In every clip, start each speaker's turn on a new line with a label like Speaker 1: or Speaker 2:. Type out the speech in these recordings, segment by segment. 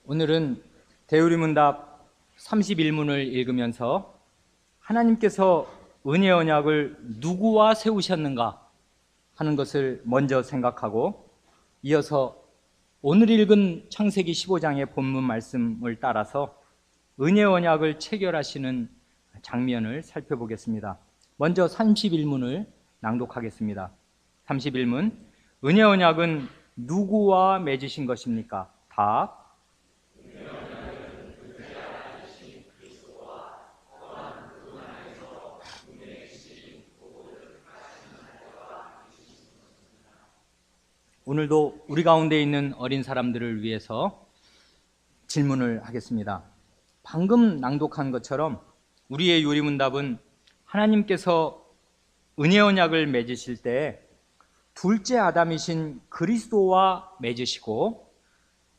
Speaker 1: 오늘은 대우리문답 31문을 읽으면서 하나님께서 은혜 언약을 누구와 세우셨는가 하는 것을 먼저 생각하고, 이어서 오늘 읽은 창세기 15장의 본문 말씀을 따라서 은혜 언약을 체결하시는 장면을 살펴보겠습니다. 먼저 31문을 낭독하겠습니다. 31문. 은혜 언약은 누구와 맺으신 것입니까? 답. 오늘도 우리 가운데 있는 어린 사람들을 위해서 질문을 하겠습니다. 방금 낭독한 것처럼 우리의 요리문답은 하나님께서 은혜 언약을 맺으실 때 둘째 아담이신 그리스도와 맺으시고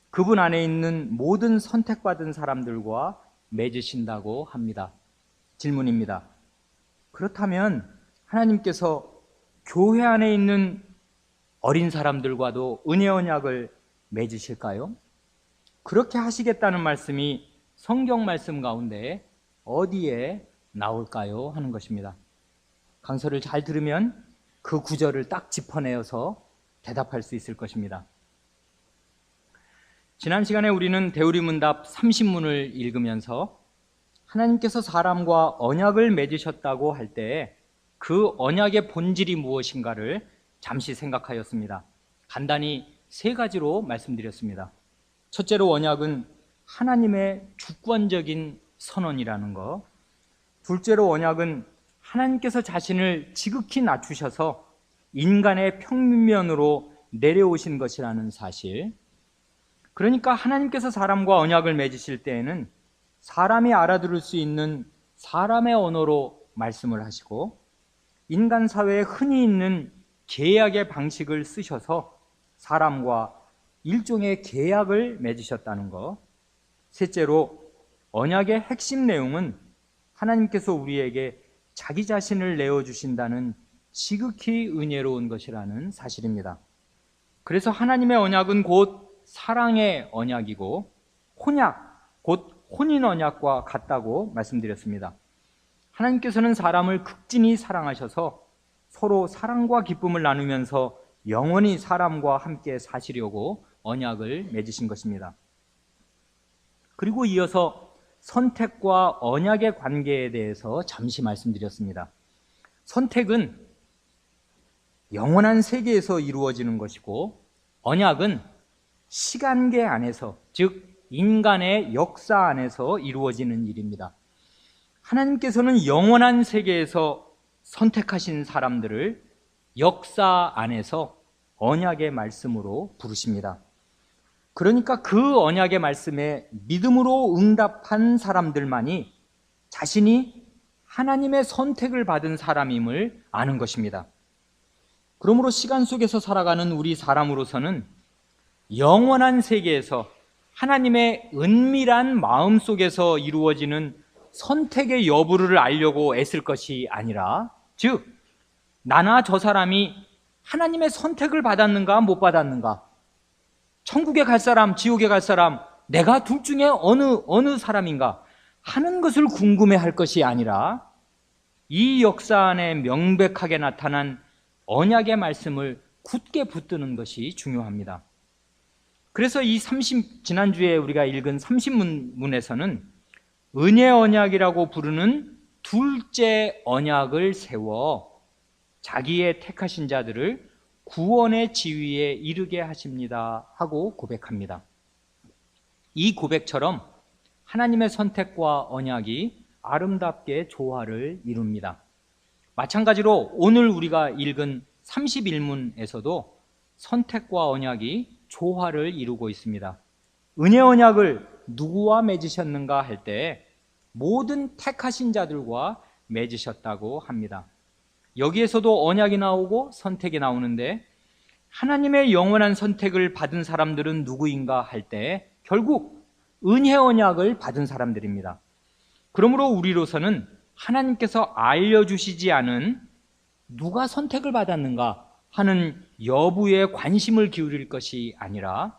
Speaker 1: 그분 안에 있는 모든 선택받은 사람들과 맺으신다고 합니다. 질문입니다. 그렇다면 하나님께서 교회 안에 있는 어린 사람들과도 은혜 언약을 맺으실까요? 그렇게 하시겠다는 말씀이 성경 말씀 가운데 어디에 나올까요? 하는 것입니다. 강서를 잘 들으면 그 구절을 딱 짚어내어서 대답할 수 있을 것입니다. 지난 시간에 우리는 대우리문답 30문을 읽으면서 하나님께서 사람과 언약을 맺으셨다고 할 때 그 언약의 본질이 무엇인가를 잠시 생각하였습니다. 간단히 세 가지로 말씀드렸습니다. 첫째로 언약은 하나님의 주권적인 선언이라는 것. 둘째로 언약은 하나님께서 자신을 지극히 낮추셔서 인간의 평면으로 내려오신 것이라는 사실. 그러니까 하나님께서 사람과 언약을 맺으실 때에는 사람이 알아들을 수 있는 사람의 언어로 말씀을 하시고, 인간 사회에 흔히 있는 계약의 방식을 쓰셔서 사람과 일종의 계약을 맺으셨다는 것. 셋째로 언약의 핵심 내용은 하나님께서 우리에게 자기 자신을 내어주신다는 지극히 은혜로운 것이라는 사실입니다. 그래서 하나님의 언약은 곧 사랑의 언약이고 혼약, 곧 혼인 언약과 같다고 말씀드렸습니다. 하나님께서는 사람을 극진히 사랑하셔서 서로 사랑과 기쁨을 나누면서 영원히 사람과 함께 사시려고 언약을 맺으신 것입니다. 그리고 이어서 선택과 언약의 관계에 대해서 잠시 말씀드렸습니다. 선택은 영원한 세계에서 이루어지는 것이고, 언약은 시간계 안에서, 즉 인간의 역사 안에서 이루어지는 일입니다. 하나님께서는 영원한 세계에서 선택하신 사람들을 역사 안에서 언약의 말씀으로 부르십니다. 그러니까 그 언약의 말씀에 믿음으로 응답한 사람들만이 자신이 하나님의 선택을 받은 사람임을 아는 것입니다. 그러므로 시간 속에서 살아가는 우리 사람으로서는 영원한 세계에서 하나님의 은밀한 마음 속에서 이루어지는 선택의 여부를 알려고 애쓸 것이 아니라, 즉 나나 저 사람이 하나님의 선택을 받았는가 못 받았는가, 천국에 갈 사람, 지옥에 갈 사람, 내가 둘 중에 어느 사람인가 하는 것을 궁금해할 것이 아니라 이 역사 안에 명백하게 나타난 언약의 말씀을 굳게 붙드는 것이 중요합니다. 그래서 이 지난주에 우리가 읽은 30문에서는 은혜 언약이라고 부르는 둘째 언약을 세워 자기의 택하신 자들을 구원의 지위에 이르게 하십니다 하고 고백합니다. 이 고백처럼 하나님의 선택과 언약이 아름답게 조화를 이룹니다. 마찬가지로 오늘 우리가 읽은 31문에서도 선택과 언약이 조화를 이루고 있습니다. 은혜 언약을 누구와 맺으셨는가 할 때 모든 택하신 자들과 맺으셨다고 합니다. 여기에서도 언약이 나오고 선택이 나오는데, 하나님의 영원한 선택을 받은 사람들은 누구인가 할 때 결국 은혜 언약을 받은 사람들입니다. 그러므로 우리로서는 하나님께서 알려주시지 않은 누가 선택을 받았는가 하는 여부에 관심을 기울일 것이 아니라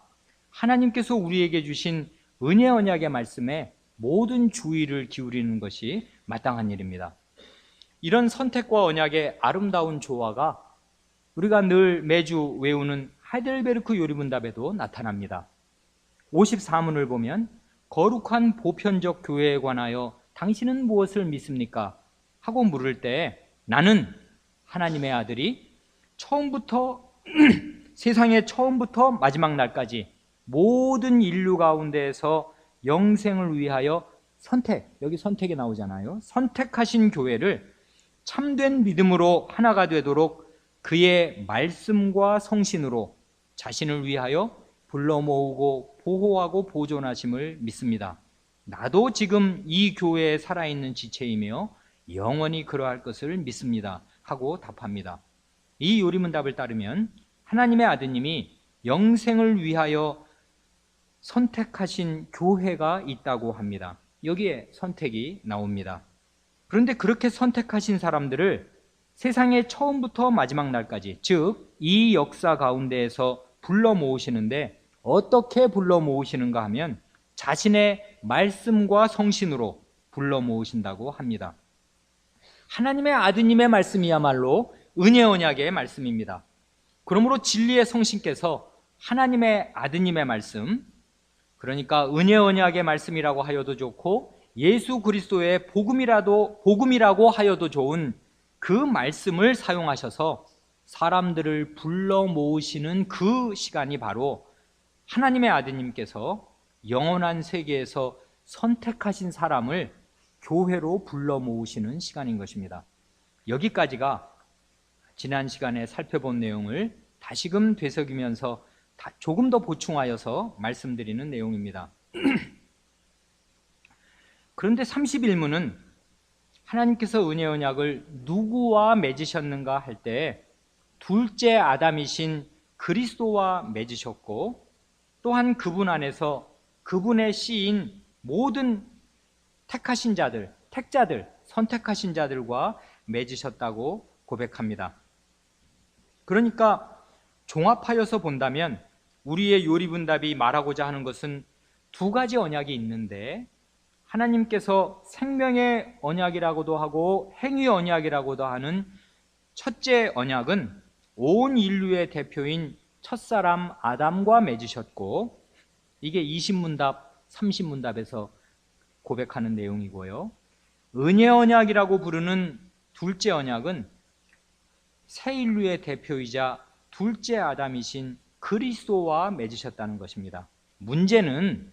Speaker 1: 하나님께서 우리에게 주신 은혜 언약의 말씀에 모든 주의를 기울이는 것이 마땅한 일입니다. 이런 선택과 언약의 아름다운 조화가 우리가 늘 매주 외우는 하이델베르크 요리문답에도 나타납니다. 54문을 보면 거룩한 보편적 교회에 관하여 당신은 무엇을 믿습니까? 하고 물을 때 나는 하나님의 아들이 처음부터 세상의 처음부터 마지막 날까지 모든 인류 가운데에서 영생을 위하여 여기 선택이 나오잖아요. 선택하신 교회를 참된 믿음으로 하나가 되도록 그의 말씀과 성신으로 자신을 위하여 불러 모으고 보호하고 보존하심을 믿습니다. 나도 지금 이 교회에 살아있는 지체이며 영원히 그러할 것을 믿습니다. 하고 답합니다. 이 요리문답을 따르면 하나님의 아드님이 영생을 위하여 선택하신 교회가 있다고 합니다. 여기에 선택이 나옵니다. 그런데 그렇게 선택하신 사람들을 세상의 처음부터 마지막 날까지, 즉 이 역사 가운데에서 불러 모으시는데 어떻게 불러 모으시는가 하면 자신의 말씀과 성신으로 불러 모으신다고 합니다. 하나님의 아드님의 말씀이야말로 은혜 언약의 말씀입니다. 그러므로 진리의 성신께서 하나님의 아드님의 말씀, 그러니까 은혜 언약의 말씀이라고 하여도 좋고 예수 그리스도의 복음이라고 하여도 좋은 그 말씀을 사용하셔서 사람들을 불러 모으시는 그 시간이 바로 하나님의 아드님께서 영원한 세계에서 선택하신 사람을 교회로 불러 모으시는 시간인 것입니다. 여기까지가 지난 시간에 살펴본 내용을 다시금 되새기면서 조금 더 보충하여서 말씀드리는 내용입니다. 그런데 31문은 하나님께서 은혜 언약을 누구와 맺으셨는가 할 때 둘째 아담이신 그리스도와 맺으셨고, 또한 그분 안에서 그분의 씨인 모든 택하신 자들, 택자들, 선택하신 자들과 맺으셨다고 고백합니다. 그러니까 종합하여서 본다면 우리의 요리문답이 말하고자 하는 것은 두 가지 언약이 있는데, 하나님께서 생명의 언약이라고도 하고 행위 언약이라고도 하는 첫째 언약은 온 인류의 대표인 첫사람 아담과 맺으셨고, 이게 20문답, 30문답에서 고백하는 내용이고요. 은혜 언약이라고 부르는 둘째 언약은 새 인류의 대표이자 둘째 아담이신 그리스도와 맺으셨다는 것입니다. 문제는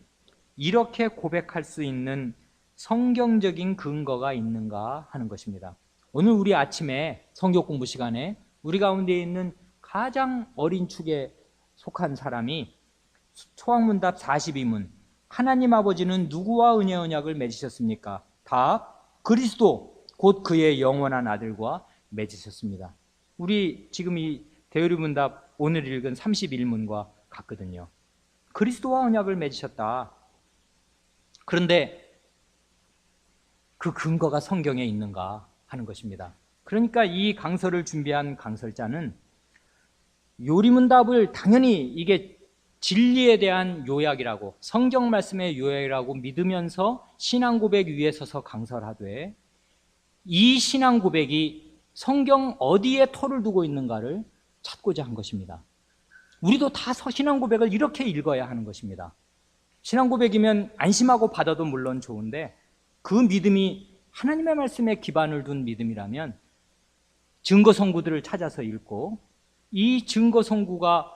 Speaker 1: 이렇게 고백할 수 있는 성경적인 근거가 있는가 하는 것입니다. 오늘 우리 아침에 성경 공부 시간에 우리 가운데 있는 가장 어린 축에 속한 사람이 초학문답 42문, 하나님 아버지는 누구와 은혜 언약을 맺으셨습니까? 답, 그리스도 곧 그의 영원한 아들과 맺으셨습니다. 우리 지금 이 대요리문답 오늘 읽은 31문과 같거든요. 그리스도와 언약을 맺으셨다. 그런데 그 근거가 성경에 있는가 하는 것입니다. 그러니까 이 강설을 준비한 강설자는 요리문답을 당연히 이게 진리에 대한 요약이라고, 성경 말씀의 요약이라고 믿으면서 신앙 고백 위에 서서 강설하되, 이 신앙 고백이 성경 어디에 터를 두고 있는가를 찾고자 한 것입니다. 우리도 다 신앙 고백을 이렇게 읽어야 하는 것입니다. 신앙 고백이면 안심하고 받아도 물론 좋은데, 그 믿음이 하나님의 말씀에 기반을 둔 믿음이라면 증거 성구들을 찾아서 읽고, 이 증거 성구가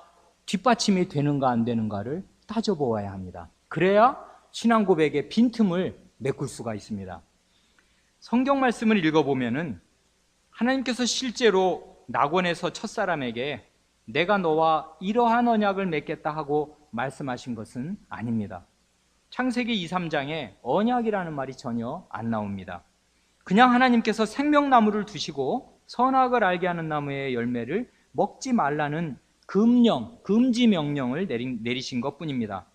Speaker 1: 뒷받침이 되는가 안 되는가를 따져보아야 합니다. 그래야 신앙 고백의 빈틈을 메꿀 수가 있습니다. 성경 말씀을 읽어보면은 하나님께서 실제로 낙원에서 첫사람에게 내가 너와 이러한 언약을 맺겠다 하고 말씀하신 것은 아닙니다. 창세기 2, 3장에 언약이라는 말이 전혀 안 나옵니다. 그냥 하나님께서 생명나무를 두시고 선악을 알게 하는 나무의 열매를 먹지 말라는 금지 명령을 내리신 것뿐입니다.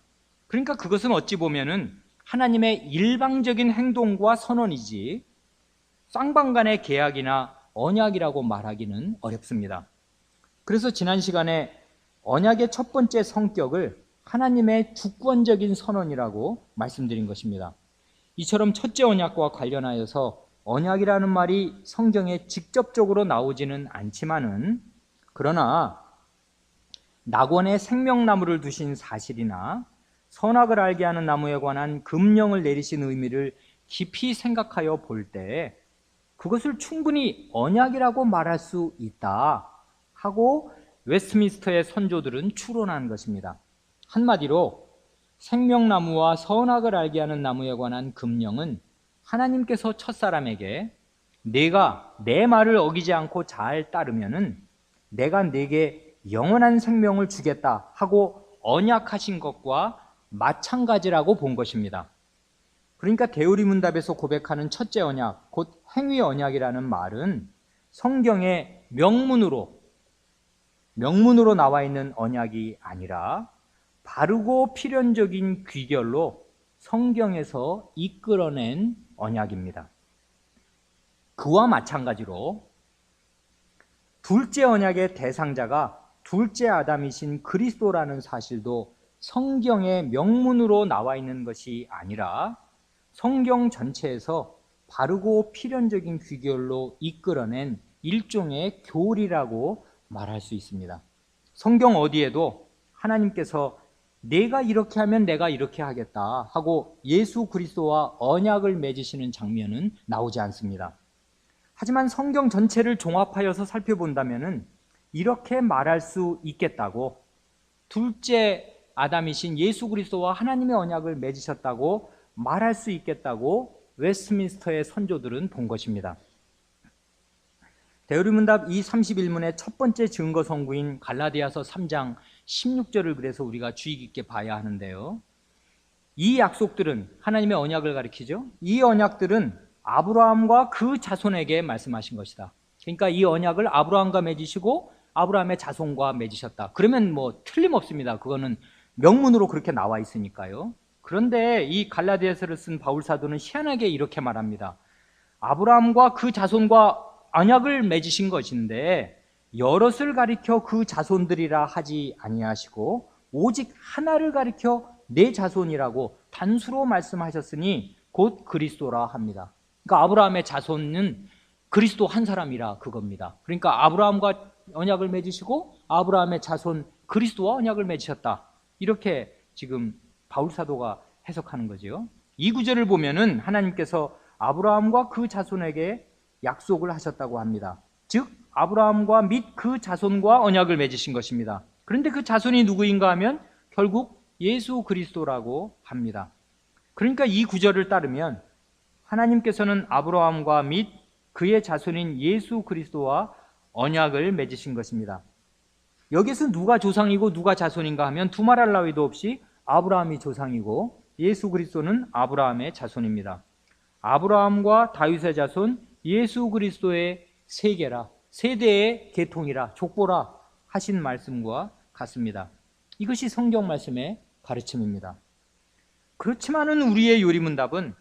Speaker 1: 그러니까 그것은 어찌 보면은 하나님의 일방적인 행동과 선언이지 쌍방간의 계약이나 언약이라고 말하기는 어렵습니다. 그래서 지난 시간에 언약의 첫 번째 성격을 하나님의 주권적인 선언이라고 말씀드린 것입니다. 이처럼 첫째 언약과 관련하여서 언약이라는 말이 성경에 직접적으로 나오지는 않지만은, 그러나 낙원에 생명나무를 두신 사실이나 선악을 알게 하는 나무에 관한 금령을 내리신 의미를 깊이 생각하여 볼 때 그것을 충분히 언약이라고 말할 수 있다 하고 웨스트민스터의 선조들은 추론한 것입니다. 한마디로 생명나무와 선악을 알게 하는 나무에 관한 금령은 하나님께서 첫사람에게 내가 내 말을 어기지 않고 잘 따르면은 내가 네게 영원한 생명을 주겠다 하고 언약하신 것과 마찬가지라고 본 것입니다. 그러니까 대우리문답에서 고백하는 첫째 언약, 곧 행위 언약이라는 말은 성경의 명문으로 나와 있는 언약이 아니라 바르고 필연적인 귀결로 성경에서 이끌어낸 언약입니다. 그와 마찬가지로 둘째 언약의 대상자가 둘째 아담이신 그리스도라는 사실도 성경의 명문으로 나와 있는 것이 아니라 성경 전체에서 바르고 필연적인 귀결로 이끌어낸 일종의 교리라고 말할 수 있습니다. 성경 어디에도 하나님께서 내가 이렇게 하면 내가 이렇게 하겠다 하고 예수 그리스도와 언약을 맺으시는 장면은 나오지 않습니다. 하지만 성경 전체를 종합하여서 살펴본다면은 이렇게 말할 수 있겠다고, 둘째 아담이신 예수 그리스도와 하나님의 언약을 맺으셨다고 말할 수 있겠다고 웨스트민스터의 선조들은 본 것입니다. 대우리문답 이 31문의 첫 번째 증거 성구인 갈라디아서 3장 16절을 그래서 우리가 주의 깊게 봐야 하는데요, 이 약속들은 하나님의 언약을 가리키죠. 이 언약들은 아브라함과 그 자손에게 말씀하신 것이다. 그러니까 이 언약을 아브라함과 맺으시고 아브라함의 자손과 맺으셨다. 그러면 뭐 틀림없습니다. 그거는 명문으로 그렇게 나와 있으니까요. 그런데 이 갈라디아서를 쓴 바울 사도는 희한하게 이렇게 말합니다. 아브라함과 그 자손과 언약을 맺으신 것인데 여럿을 가리켜 그 자손들이라 하지 아니하시고 오직 하나를 가리켜 내 자손이라고 단수로 말씀하셨으니 곧 그리스도라 합니다. 그러니까 아브라함의 자손은 그리스도 한 사람이라 그겁니다. 그러니까 아브라함과 언약을 맺으시고 아브라함의 자손 그리스도와 언약을 맺으셨다, 이렇게 지금 바울 사도가 해석하는 거죠. 이 구절을 보면은 하나님께서 아브라함과 그 자손에게 약속을 하셨다고 합니다. 즉 아브라함과 및 그 자손과 언약을 맺으신 것입니다. 그런데 그 자손이 누구인가 하면 결국 예수 그리스도라고 합니다. 그러니까 이 구절을 따르면 하나님께서는 아브라함과 및 그의 자손인 예수 그리스도와 언약을 맺으신 것입니다. 여기서 누가 조상이고 누가 자손인가 하면 두말할 나위도 없이 아브라함이 조상이고 예수 그리스도는 아브라함의 자손입니다. 아브라함과 다윗의 자손 예수 그리스도의 세계라, 세대의 계통이라, 족보라 하신 말씀과 같습니다. 이것이 성경 말씀의 가르침입니다. 그렇지만은 우리의 요리문답은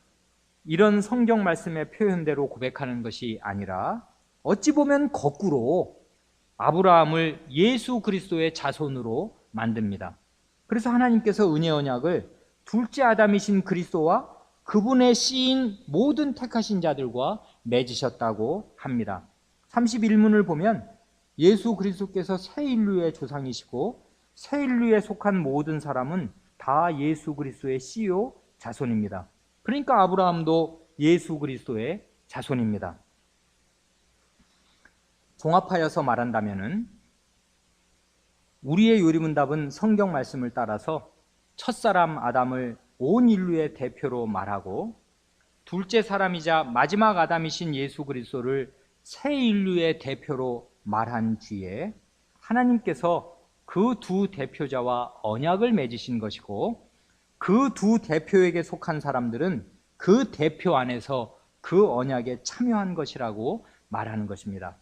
Speaker 1: 이런 성경 말씀의 표현대로 고백하는 것이 아니라 어찌 보면 거꾸로 아브라함을 예수 그리스도의 자손으로 만듭니다. 그래서 하나님께서 은혜 언약을 둘째 아담이신 그리스도와 그분의 씨인 모든 택하신 자들과 맺으셨다고 합니다. 31문을 보면 예수 그리스도께서 새 인류의 조상이시고 새 인류에 속한 모든 사람은 다 예수 그리스도의 씨요 자손입니다. 그러니까 아브라함도 예수 그리스도의 자손입니다. 종합하여서 말한다면은 우리의 요리문답은 성경 말씀을 따라서 첫사람 아담을 온 인류의 대표로 말하고 둘째 사람이자 마지막 아담이신 예수 그리스도를 새 인류의 대표로 말한 뒤에 하나님께서 그 두 대표자와 언약을 맺으신 것이고 그 두 대표에게 속한 사람들은 그 대표 안에서 그 언약에 참여한 것이라고 말하는 것입니다.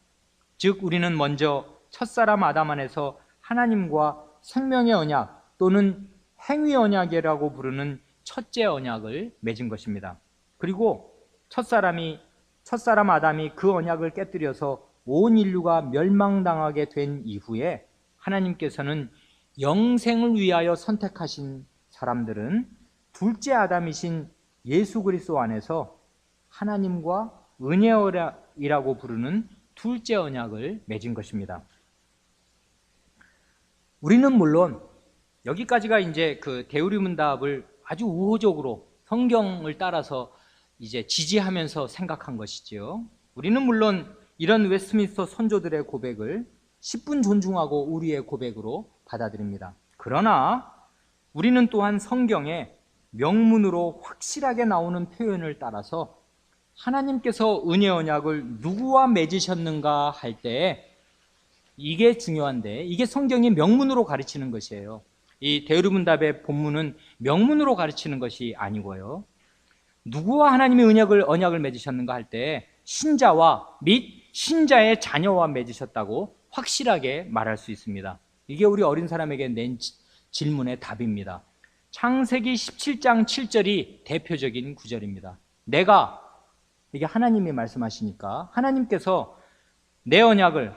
Speaker 1: 즉 우리는 먼저 첫사람 아담 안에서 하나님과 생명의 언약 또는 행위 언약이라고 부르는 첫째 언약을 맺은 것입니다. 그리고 첫사람 아담이 그 언약을 깨뜨려서 온 인류가 멸망당하게 된 이후에 하나님께서는 영생을 위하여 선택하신 사람들은 둘째 아담이신 예수 그리스도 안에서 하나님과 은혜이라고 부르는 둘째 언약을 맺은 것입니다. 우리는 물론 여기까지가 이제 그 대우리문답을 아주 우호적으로 성경을 따라서 이제 지지하면서 생각한 것이지요. 우리는 물론 이런 웨스트민스터 선조들의 고백을 10분 존중하고 우리의 고백으로 받아들입니다. 그러나 우리는 또한 성경에 명문으로 확실하게 나오는 표현을 따라서 하나님께서 은혜 언약을 누구와 맺으셨는가 할 때 이게 중요한데, 이게 성경이 명문으로 가르치는 것이에요. 이 대우리문답의 본문은 명문으로 가르치는 것이 아니고요, 누구와 하나님의 언약을 맺으셨는가 할 때 신자와 및 신자의 자녀와 맺으셨다고 확실하게 말할 수 있습니다. 이게 우리 어린 사람에게 낸 질문의 답입니다. 창세기 17장 7절이 대표적인 구절입니다. 이게 하나님이 말씀하시니까 하나님께서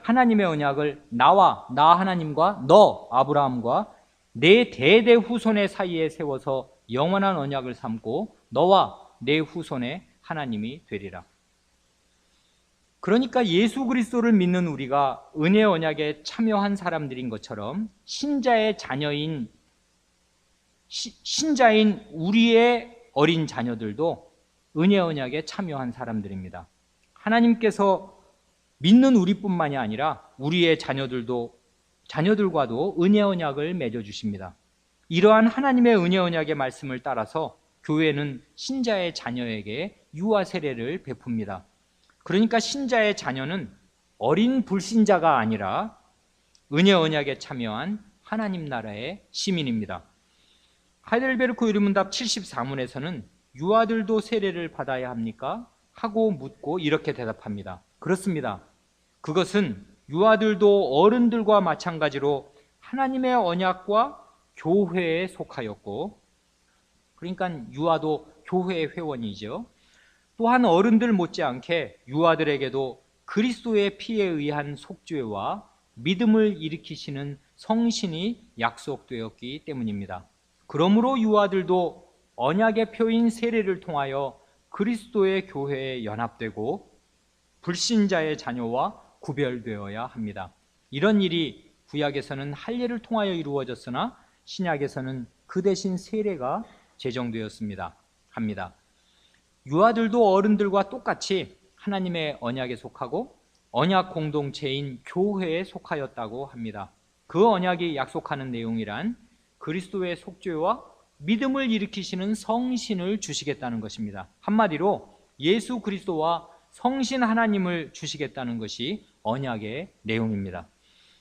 Speaker 1: 하나님의 언약을 나 하나님과 너 아브라함과 내 대대 후손의 사이에 세워서 영원한 언약을 삼고 너와 내 후손의 하나님이 되리라. 그러니까 예수 그리스도를 믿는 우리가 은혜 언약에 참여한 사람들인 것처럼 신자의 신자인 우리의 어린 자녀들도 은혜 언약에 참여한 사람들입니다. 하나님께서 믿는 우리뿐만이 아니라 우리의 자녀들과도 은혜 언약을 맺어 주십니다. 이러한 하나님의 은혜 언약의 말씀을 따라서 교회는 신자의 자녀에게 유아 세례를 베풉니다. 그러니까 신자의 자녀는 어린 불신자가 아니라 은혜 언약에 참여한 하나님 나라의 시민입니다. 하이델베르크 의문답 74문에서는 유아들도 세례를 받아야 합니까? 하고 묻고 이렇게 대답합니다. 그렇습니다. 그것은 유아들도 어른들과 마찬가지로 하나님의 언약과 교회에 속하였고, 그러니까 유아도 교회의 회원이죠. 또한 어른들 못지않게 유아들에게도 그리스도의 피에 의한 속죄와 믿음을 일으키시는 성신이 약속되었기 때문입니다. 그러므로 유아들도 언약의 표인 세례를 통하여 그리스도의 교회에 연합되고 불신자의 자녀와 구별되어야 합니다. 이런 일이 구약에서는 할례를 통하여 이루어졌으나 신약에서는 그 대신 세례가 제정되었습니다. 유아들도 어른들과 똑같이 하나님의 언약에 속하고 언약 공동체인 교회에 속하였다고 합니다. 그 언약이 약속하는 내용이란 그리스도의 속죄와 믿음을 일으키시는 성신을 주시겠다는 것입니다. 한마디로 예수 그리스도와 성신 하나님을 주시겠다는 것이 언약의 내용입니다.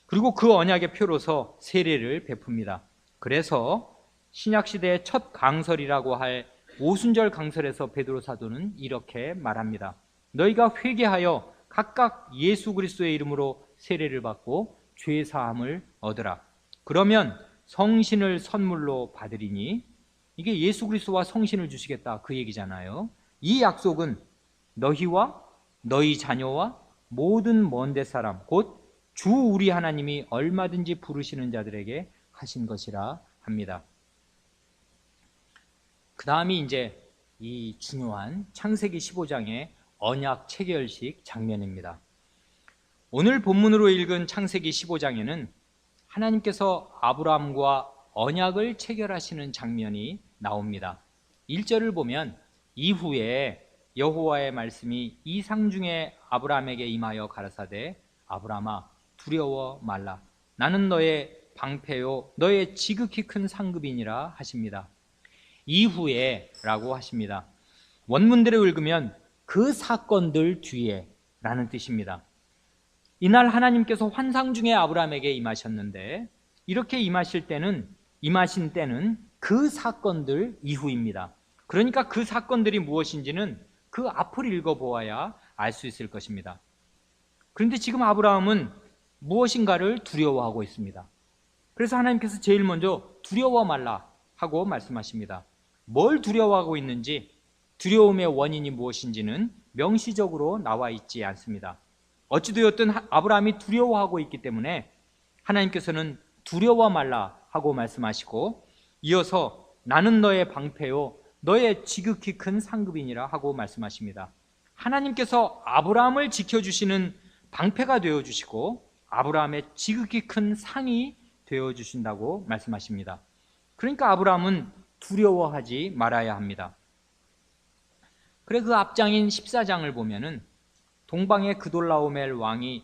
Speaker 1: 그리고 그 언약의 표로서 세례를 베풉니다. 그래서 신약시대의 첫 강설이라고 할 오순절 강설에서 베드로 사도는 이렇게 말합니다. 너희가 회개하여 각각 예수 그리스도의 이름으로 세례를 받고 죄 사함을 얻으라. 그러면 성신을 선물로 받으리니, 이게 예수 그리스도와 성신을 주시겠다 그 얘기잖아요. 이 약속은 너희와 너희 자녀와 모든 먼데 사람 곧 주 우리 하나님이 얼마든지 부르시는 자들에게 하신 것이라 합니다. 그 다음이 이제 이 중요한 창세기 15장의 언약 체결식 장면입니다. 오늘 본문으로 읽은 창세기 15장에는 하나님께서 아브라함과 언약을 체결하시는 장면이 나옵니다. 1절을 보면 이후에 여호와의 말씀이 이상 중에 아브라함에게 임하여 가라사대 아브라함아 두려워 말라 나는 너의 방패요 너의 지극히 큰 상급이니라 하십니다. 이후에 라고 하십니다. 원문대로 읽으면 그 사건들 뒤에 라는 뜻입니다. 이날 하나님께서 환상 중에 아브라함에게 임하셨는데 이렇게 임하신 때는 그 사건들 이후입니다. 그러니까 그 사건들이 무엇인지는 그 앞을 읽어보아야 알 수 있을 것입니다. 그런데 지금 아브라함은 무엇인가를 두려워하고 있습니다. 그래서 하나님께서 제일 먼저 두려워 말라 하고 말씀하십니다. 뭘 두려워하고 있는지, 두려움의 원인이 무엇인지는 명시적으로 나와 있지 않습니다. 어찌되었든 아브라함이 두려워하고 있기 때문에 하나님께서는 두려워 말라 하고 말씀하시고, 이어서 나는 너의 방패요 너의 지극히 큰 상급이니라 하고 말씀하십니다. 하나님께서 아브라함을 지켜주시는 방패가 되어주시고 아브라함의 지극히 큰 상이 되어주신다고 말씀하십니다. 그러니까 아브라함은 두려워하지 말아야 합니다. 그래, 그 앞장인 14장을 보면은 동방의 그돌라오멜 왕이,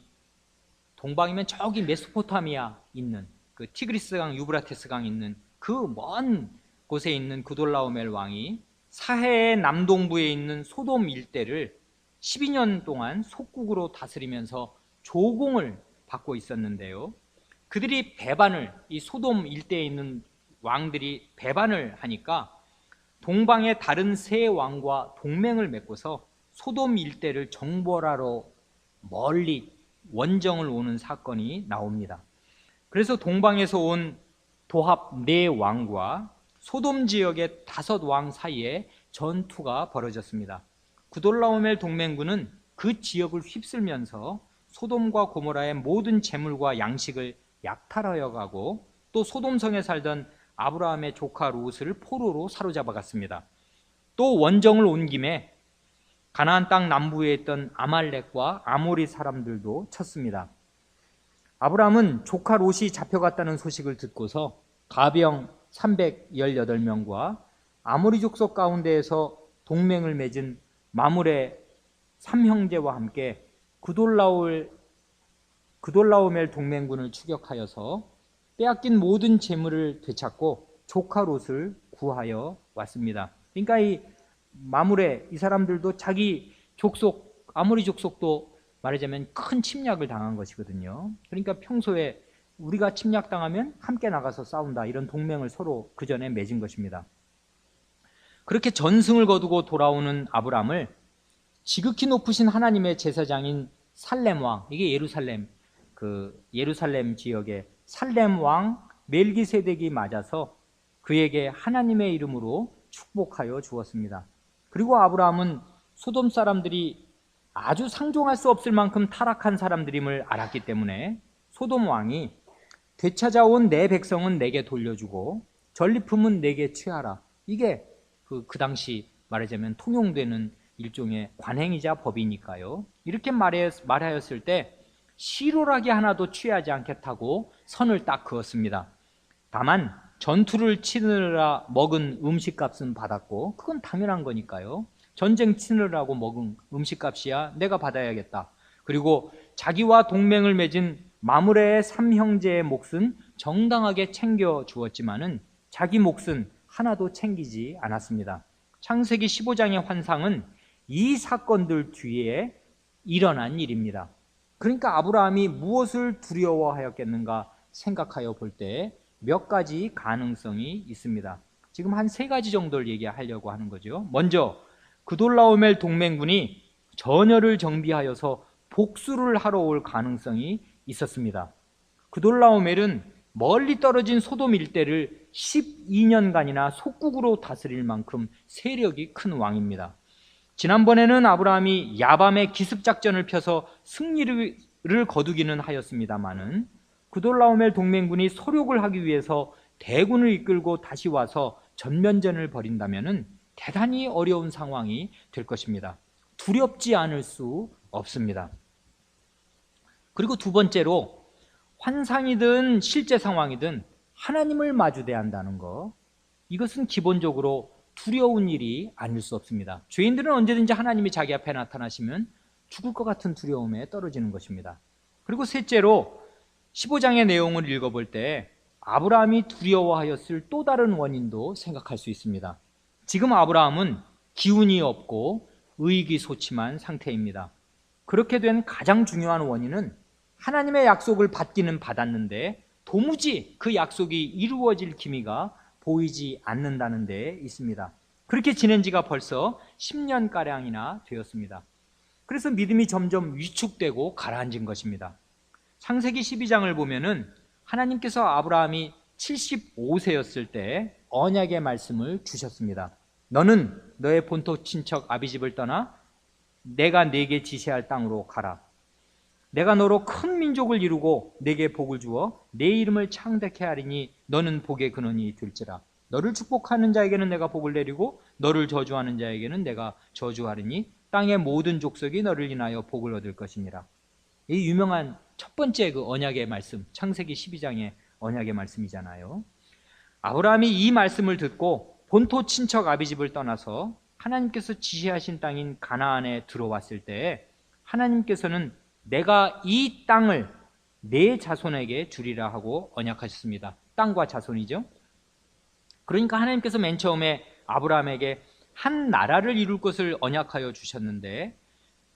Speaker 1: 동방이면 저기 메소포타미아 있는 그 티그리스강, 유브라테스강 있는 그 먼 곳에 있는 그돌라오멜 왕이 사해의 남동부에 있는 소돔 일대를 12년 동안 속국으로 다스리면서 조공을 받고 있었는데요. 그들이 배반을, 이 소돔 일대에 있는 왕들이 배반을 하니까 동방의 다른 세 왕과 동맹을 맺고서 소돔 일대를 정벌하러 멀리 원정을 오는 사건이 나옵니다. 그래서 동방에서 온 도합 4왕과 소돔 지역의 5왕 사이에 전투가 벌어졌습니다. 그돌라오멜 동맹군은 그 지역을 휩쓸면서 소돔과 고모라의 모든 재물과 양식을 약탈하여 가고, 또 소돔성에 살던 아브라함의 조카 롯을 포로로 사로잡아 갔습니다. 또 원정을 온 김에 가나안 땅 남부에 있던 아말렉과 아모리 사람들도 쳤습니다. 아브라함은 조카 롯이 잡혀갔다는 소식을 듣고서 가병 318명과 아모리 족속 가운데에서 동맹을 맺은 마므레 3형제와 함께 그돌라오멜 동맹군을 추격하여서 빼앗긴 모든 재물을 되찾고 조카 롯을 구하여 왔습니다. 그러니까 이 마므레, 이 사람들도 자기 족속, 아모리 족속도 말하자면 큰 침략을 당한 것이거든요. 그러니까 평소에 우리가 침략당하면 함께 나가서 싸운다, 이런 동맹을 서로 그 전에 맺은 것입니다. 그렇게 전승을 거두고 돌아오는 아브람을 지극히 높으신 하나님의 제사장인 살렘 왕, 이게 예루살렘 지역의 살렘 왕 멜기세덱이 맞아서 그에게 하나님의 이름으로 축복하여 주었습니다. 그리고 아브라함은 소돔 사람들이 아주 상종할 수 없을 만큼 타락한 사람들임을 알았기 때문에 소돔 왕이 되찾아온 내 백성은 내게 돌려주고 전리품은 내게 취하라, 이게 그 당시 말하자면 통용되는 일종의 관행이자 법이니까요. 이렇게 말하였을 때 시로라기 하나도 취하지 않겠다고 선을 딱 그었습니다. 다만 전투를 치느라 먹은 음식값은 받았고, 그건 당연한 거니까요. 전쟁 치느라고 먹은 음식값이야 내가 받아야겠다. 그리고 자기와 동맹을 맺은 마므레의 3형제의 몫은 정당하게 챙겨 주었지만은 자기 몫은 하나도 챙기지 않았습니다. 창세기 15장의 환상은 이 사건들 뒤에 일어난 일입니다. 그러니까 아브라함이 무엇을 두려워하였겠는가 생각하여 볼 때 몇 가지 가능성이 있습니다. 지금 한 3가지 정도를 얘기하려고 하는 거죠. 먼저 그돌라오멜 동맹군이 전열을 정비하여서 복수를 하러 올 가능성이 있었습니다. 그돌라오멜은 멀리 떨어진 소돔 일대를 12년간이나 속국으로 다스릴 만큼 세력이 큰 왕입니다. 지난번에는 아브라함이 야밤에 기습작전을 펴서 승리를 거두기는 하였습니다마는 그돌라오멜 동맹군이 소욕을 하기 위해서 대군을 이끌고 다시 와서 전면전을 벌인다면 대단히 어려운 상황이 될 것입니다. 두렵지 않을 수 없습니다. 그리고 두 번째로, 환상이든 실제 상황이든 하나님을 마주대야 한다는 것, 이것은 기본적으로 두려운 일이 아닐 수 없습니다. 죄인들은 언제든지 하나님이 자기 앞에 나타나시면 죽을 것 같은 두려움에 떨어지는 것입니다. 그리고 셋째로 15장의 내용을 읽어볼 때 아브라함이 두려워하였을 또 다른 원인도 생각할 수 있습니다. 지금 아브라함은 기운이 없고 의기소침한 상태입니다. 그렇게 된 가장 중요한 원인은 하나님의 약속을 받기는 받았는데 도무지 그 약속이 이루어질 기미가 보이지 않는다는 데 있습니다. 그렇게 지낸 지가 벌써 10년가량이나 되었습니다. 그래서 믿음이 점점 위축되고 가라앉은 것입니다. 창세기 12장을 보면은 하나님께서 아브라함이 75세였을 때 언약의 말씀을 주셨습니다. 너는 너의 본토 친척 아비집을 떠나 내가 네게 지시할 땅으로 가라. 내가 너로 큰 민족을 이루고 내게 복을 주어 내 이름을 창대케 하리니 너는 복의 근원이 될지라. 너를 축복하는 자에게는 내가 복을 내리고 너를 저주하는 자에게는 내가 저주하리니 땅의 모든 족속이 너를 인하여 복을 얻을 것이니라. 이 유명한 첫 번째 그 언약의 말씀, 창세기 12장의 언약의 말씀이잖아요. 아브라함이 이 말씀을 듣고 본토 친척 아비집을 떠나서 하나님께서 지시하신 땅인 가나안에 들어왔을 때 하나님께서는 내가 이 땅을 내 자손에게 주리라 하고 언약하셨습니다. 땅과 자손이죠. 그러니까 하나님께서 맨 처음에 아브라함에게 한 나라를 이룰 것을 언약하여 주셨는데,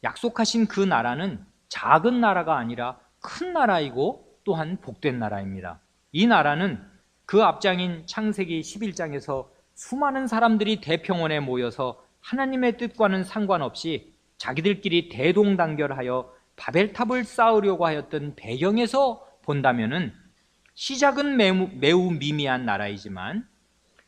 Speaker 1: 약속하신 그 나라는 작은 나라가 아니라 큰 나라이고 또한 복된 나라입니다. 이 나라는 그 앞장인 창세기 11장에서 수많은 사람들이 대평원에 모여서 하나님의 뜻과는 상관없이 자기들끼리 대동단결하여 바벨탑을 쌓으려고 하였던 배경에서 본다면은 시작은 매우 미미한 나라이지만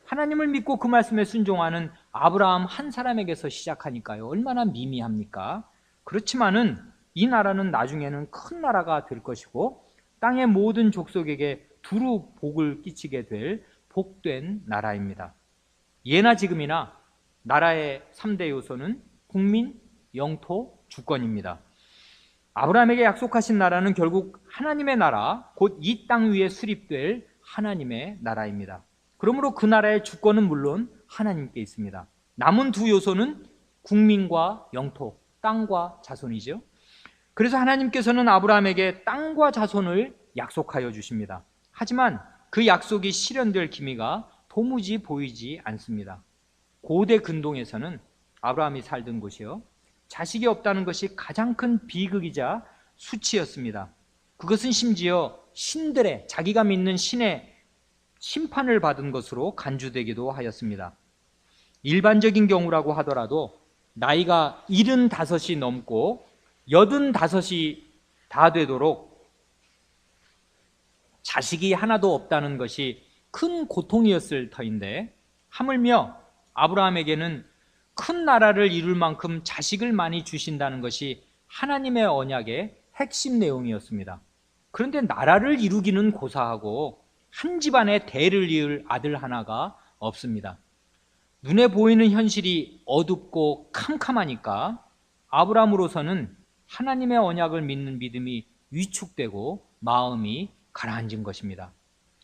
Speaker 1: 하나님을 믿고 그 말씀에 순종하는 아브라함 한 사람에게서 시작하니까요, 얼마나 미미합니까? 그렇지만은 이 나라는 나중에는 큰 나라가 될 것이고 땅의 모든 족속에게 두루 복을 끼치게 될 복된 나라입니다. 예나 지금이나 나라의 3대 요소는 국민, 영토, 주권입니다. 아브라함에게 약속하신 나라는 결국 하나님의 나라, 곧 이 땅 위에 수립될 하나님의 나라입니다. 그러므로 그 나라의 주권은 물론 하나님께 있습니다. 남은 두 요소는 국민과 영토, 땅과 자손이죠. 그래서 하나님께서는 아브라함에게 땅과 자손을 약속하여 주십니다. 하지만 그 약속이 실현될 기미가 도무지 보이지 않습니다. 고대 근동에서는 아브라함이 살던 곳이요, 자식이 없다는 것이 가장 큰 비극이자 수치였습니다. 그것은 심지어 신들의, 자기가 믿는 신의 심판을 받은 것으로 간주되기도 하였습니다. 일반적인 경우라고 하더라도 나이가 75이 넘고 85이 다 되도록 자식이 하나도 없다는 것이 큰 고통이었을 터인데, 하물며 아브라함에게는 큰 나라를 이룰 만큼 자식을 많이 주신다는 것이 하나님의 언약의 핵심 내용이었습니다. 그런데 나라를 이루기는 고사하고 한 집안에 대를 이을 아들 하나가 없습니다. 눈에 보이는 현실이 어둡고 캄캄하니까 아브라함으로서는 하나님의 언약을 믿는 믿음이 위축되고 마음이 가라앉은 것입니다.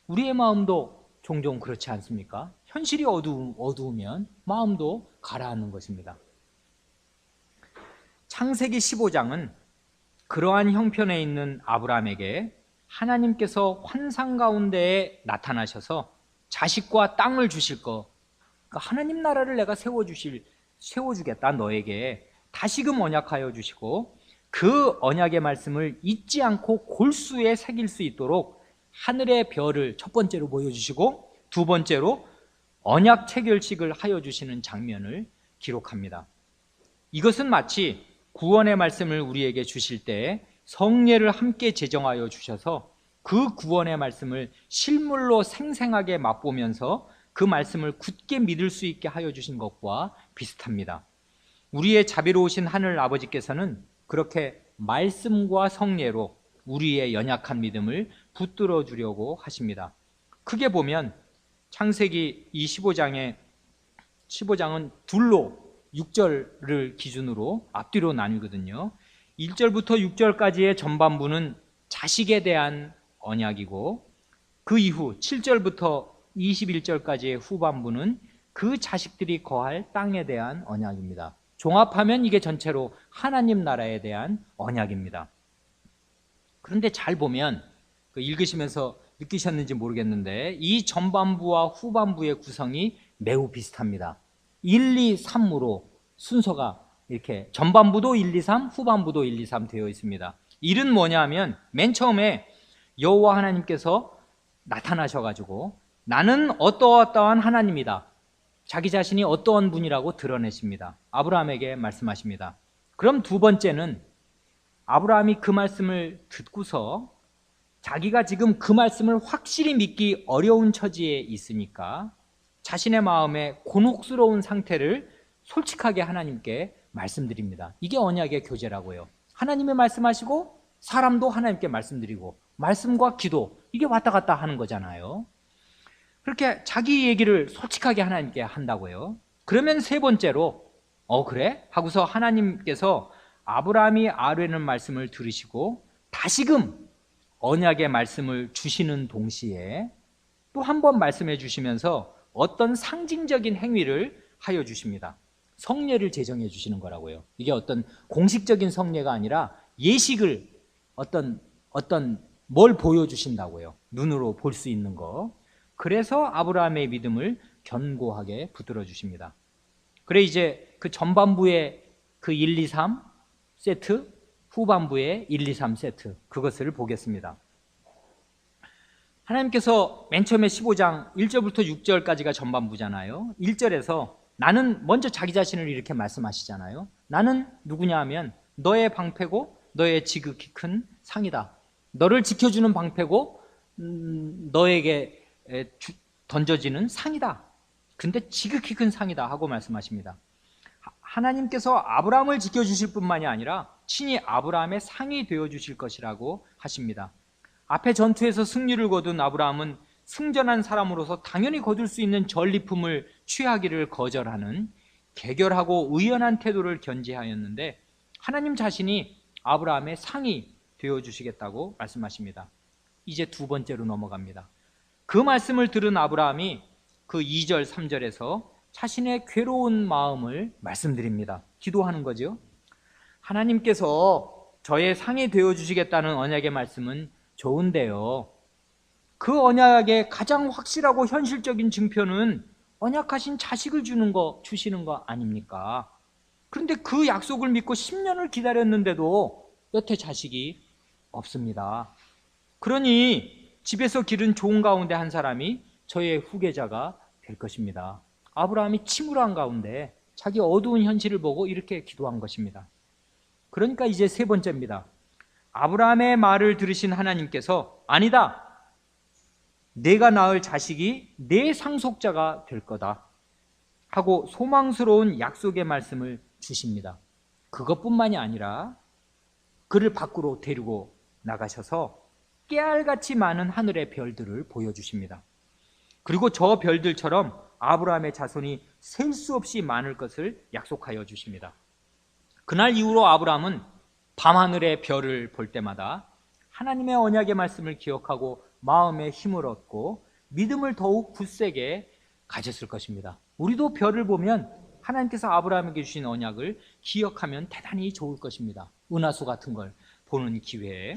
Speaker 1: 우리의 마음도 종종 그렇지 않습니까? 현실이 어두우면 마음도 가라앉는 것입니다. 창세기 15장은 그러한 형편에 있는 아브라함에게 하나님께서 환상 가운데에 나타나셔서 자식과 땅을 주실 거, 그러니까 하나님 나라를 내가 세워주겠다 너에게 다시금 언약하여 주시고, 그 언약의 말씀을 잊지 않고 골수에 새길 수 있도록 하늘의 별을 첫 번째로 보여주시고 두 번째로 언약 체결식을 하여 주시는 장면을 기록합니다. 이것은 마치 구원의 말씀을 우리에게 주실 때 성례를 함께 제정하여 주셔서 그 구원의 말씀을 실물로 생생하게 맛보면서 그 말씀을 굳게 믿을 수 있게 하여 주신 것과 비슷합니다. 우리의 자비로우신 하늘 아버지께서는 그렇게 말씀과 성례로 우리의 연약한 믿음을 붙들어 주려고 하십니다. 크게 보면 창세기 이 15장은 둘로 6절을 기준으로 앞뒤로 나뉘거든요. 1절부터 6절까지의 전반부는 자식에 대한 언약이고, 그 이후 7절부터 21절까지의 후반부는 그 자식들이 거할 땅에 대한 언약입니다. 종합하면 이게 전체로 하나님 나라에 대한 언약입니다. 그런데 잘 보면 읽으시면서 느끼셨는지 모르겠는데 이 전반부와 후반부의 구성이 매우 비슷합니다. 1, 2, 3으로 순서가 이렇게 전반부도 1, 2, 3, 후반부도 1, 2, 3 되어 있습니다. 일은 뭐냐 하면 맨 처음에 여호와 하나님께서 나타나셔가지고 나는 어떠한 하나님이다, 자기 자신이 어떠한 분이라고 드러내십니다. 아브라함에게 말씀하십니다. 그럼 두 번째는 아브라함이 그 말씀을 듣고서 자기가 지금 그 말씀을 확실히 믿기 어려운 처지에 있으니까 자신의 마음에 곤혹스러운 상태를 솔직하게 하나님께 말씀드립니다. 이게 언약의 교제라고요. 하나님이 말씀하시고 사람도 하나님께 말씀드리고 말씀과 기도, 이게 왔다 갔다 하는 거잖아요. 그렇게 자기 얘기를 솔직하게 하나님께 한다고요. 그러면 세 번째로 그래? 하고서 하나님께서 아브라함이 아뢰는 말씀을 들으시고 다시금 언약의 말씀을 주시는 동시에 또 한 번 말씀해 주시면서 어떤 상징적인 행위를 하여 주십니다. 성례를 제정해 주시는 거라고요. 이게 어떤 공식적인 성례가 아니라 예식을 어떤 뭘 보여주신다고요. 눈으로 볼 수 있는 거. 그래서 아브라함의 믿음을 견고하게 붙들어 주십니다. 그래 이제 그 전반부의 그 1, 2, 3 세트, 후반부의 1, 2, 3 세트, 그것을 보겠습니다. 하나님께서 맨 처음에 15장 1절부터 6절까지가 전반부잖아요. 1절에서 나는, 먼저 자기 자신을 이렇게 말씀하시잖아요. 나는 누구냐 하면 너의 방패고 너의 지극히 큰 상이다. 너를 지켜주는 방패고 너에게 던져지는 상이다. 근데 지극히 큰 상이다 하고 말씀하십니다. 하나님께서 아브라함을 지켜주실 뿐만이 아니라 친히 아브라함의 상이 되어주실 것이라고 하십니다. 앞에 전투에서 승리를 거둔 아브라함은 승전한 사람으로서 당연히 거둘 수 있는 전리품을 취하기를 거절하는 개결하고 의연한 태도를 견지하였는데 하나님 자신이 아브라함의 상이 되어주시겠다고 말씀하십니다. 이제 두 번째로 넘어갑니다. 그 말씀을 들은 아브라함이 그 2절 3절에서 자신의 괴로운 마음을 말씀드립니다. 기도하는 거죠. 하나님께서 저의 상이 되어주시겠다는 언약의 말씀은 좋은데요, 그 언약의 가장 확실하고 현실적인 증표는 언약하신 자식을 주시는 거 아닙니까? 그런데 그 약속을 믿고 10년을 기다렸는데도 여태 자식이 없습니다. 그러니 집에서 기른 종 가운데 한 사람이 저의 후계자가 될 것입니다. 아브라함이 침울한 가운데 자기 어두운 현실을 보고 이렇게 기도한 것입니다. 그러니까 이제 세 번째입니다. 아브라함의 말을 들으신 하나님께서 아니다, 내가 낳을 자식이 내 상속자가 될 거다 하고 소망스러운 약속의 말씀을 주십니다. 그것뿐만이 아니라 그를 밖으로 데리고 나가셔서 깨알같이 많은 하늘의 별들을 보여주십니다. 그리고 저 별들처럼 아브라함의 자손이 셀 수 없이 많을 것을 약속하여 주십니다. 그날 이후로 아브라함은 밤하늘의 별을 볼 때마다 하나님의 언약의 말씀을 기억하고 마음의 힘을 얻고 믿음을 더욱 굳세게 가졌을 것입니다. 우리도 별을 보면 하나님께서 아브라함에게 주신 언약을 기억하면 대단히 좋을 것입니다. 은하수 같은 걸 보는 기회에.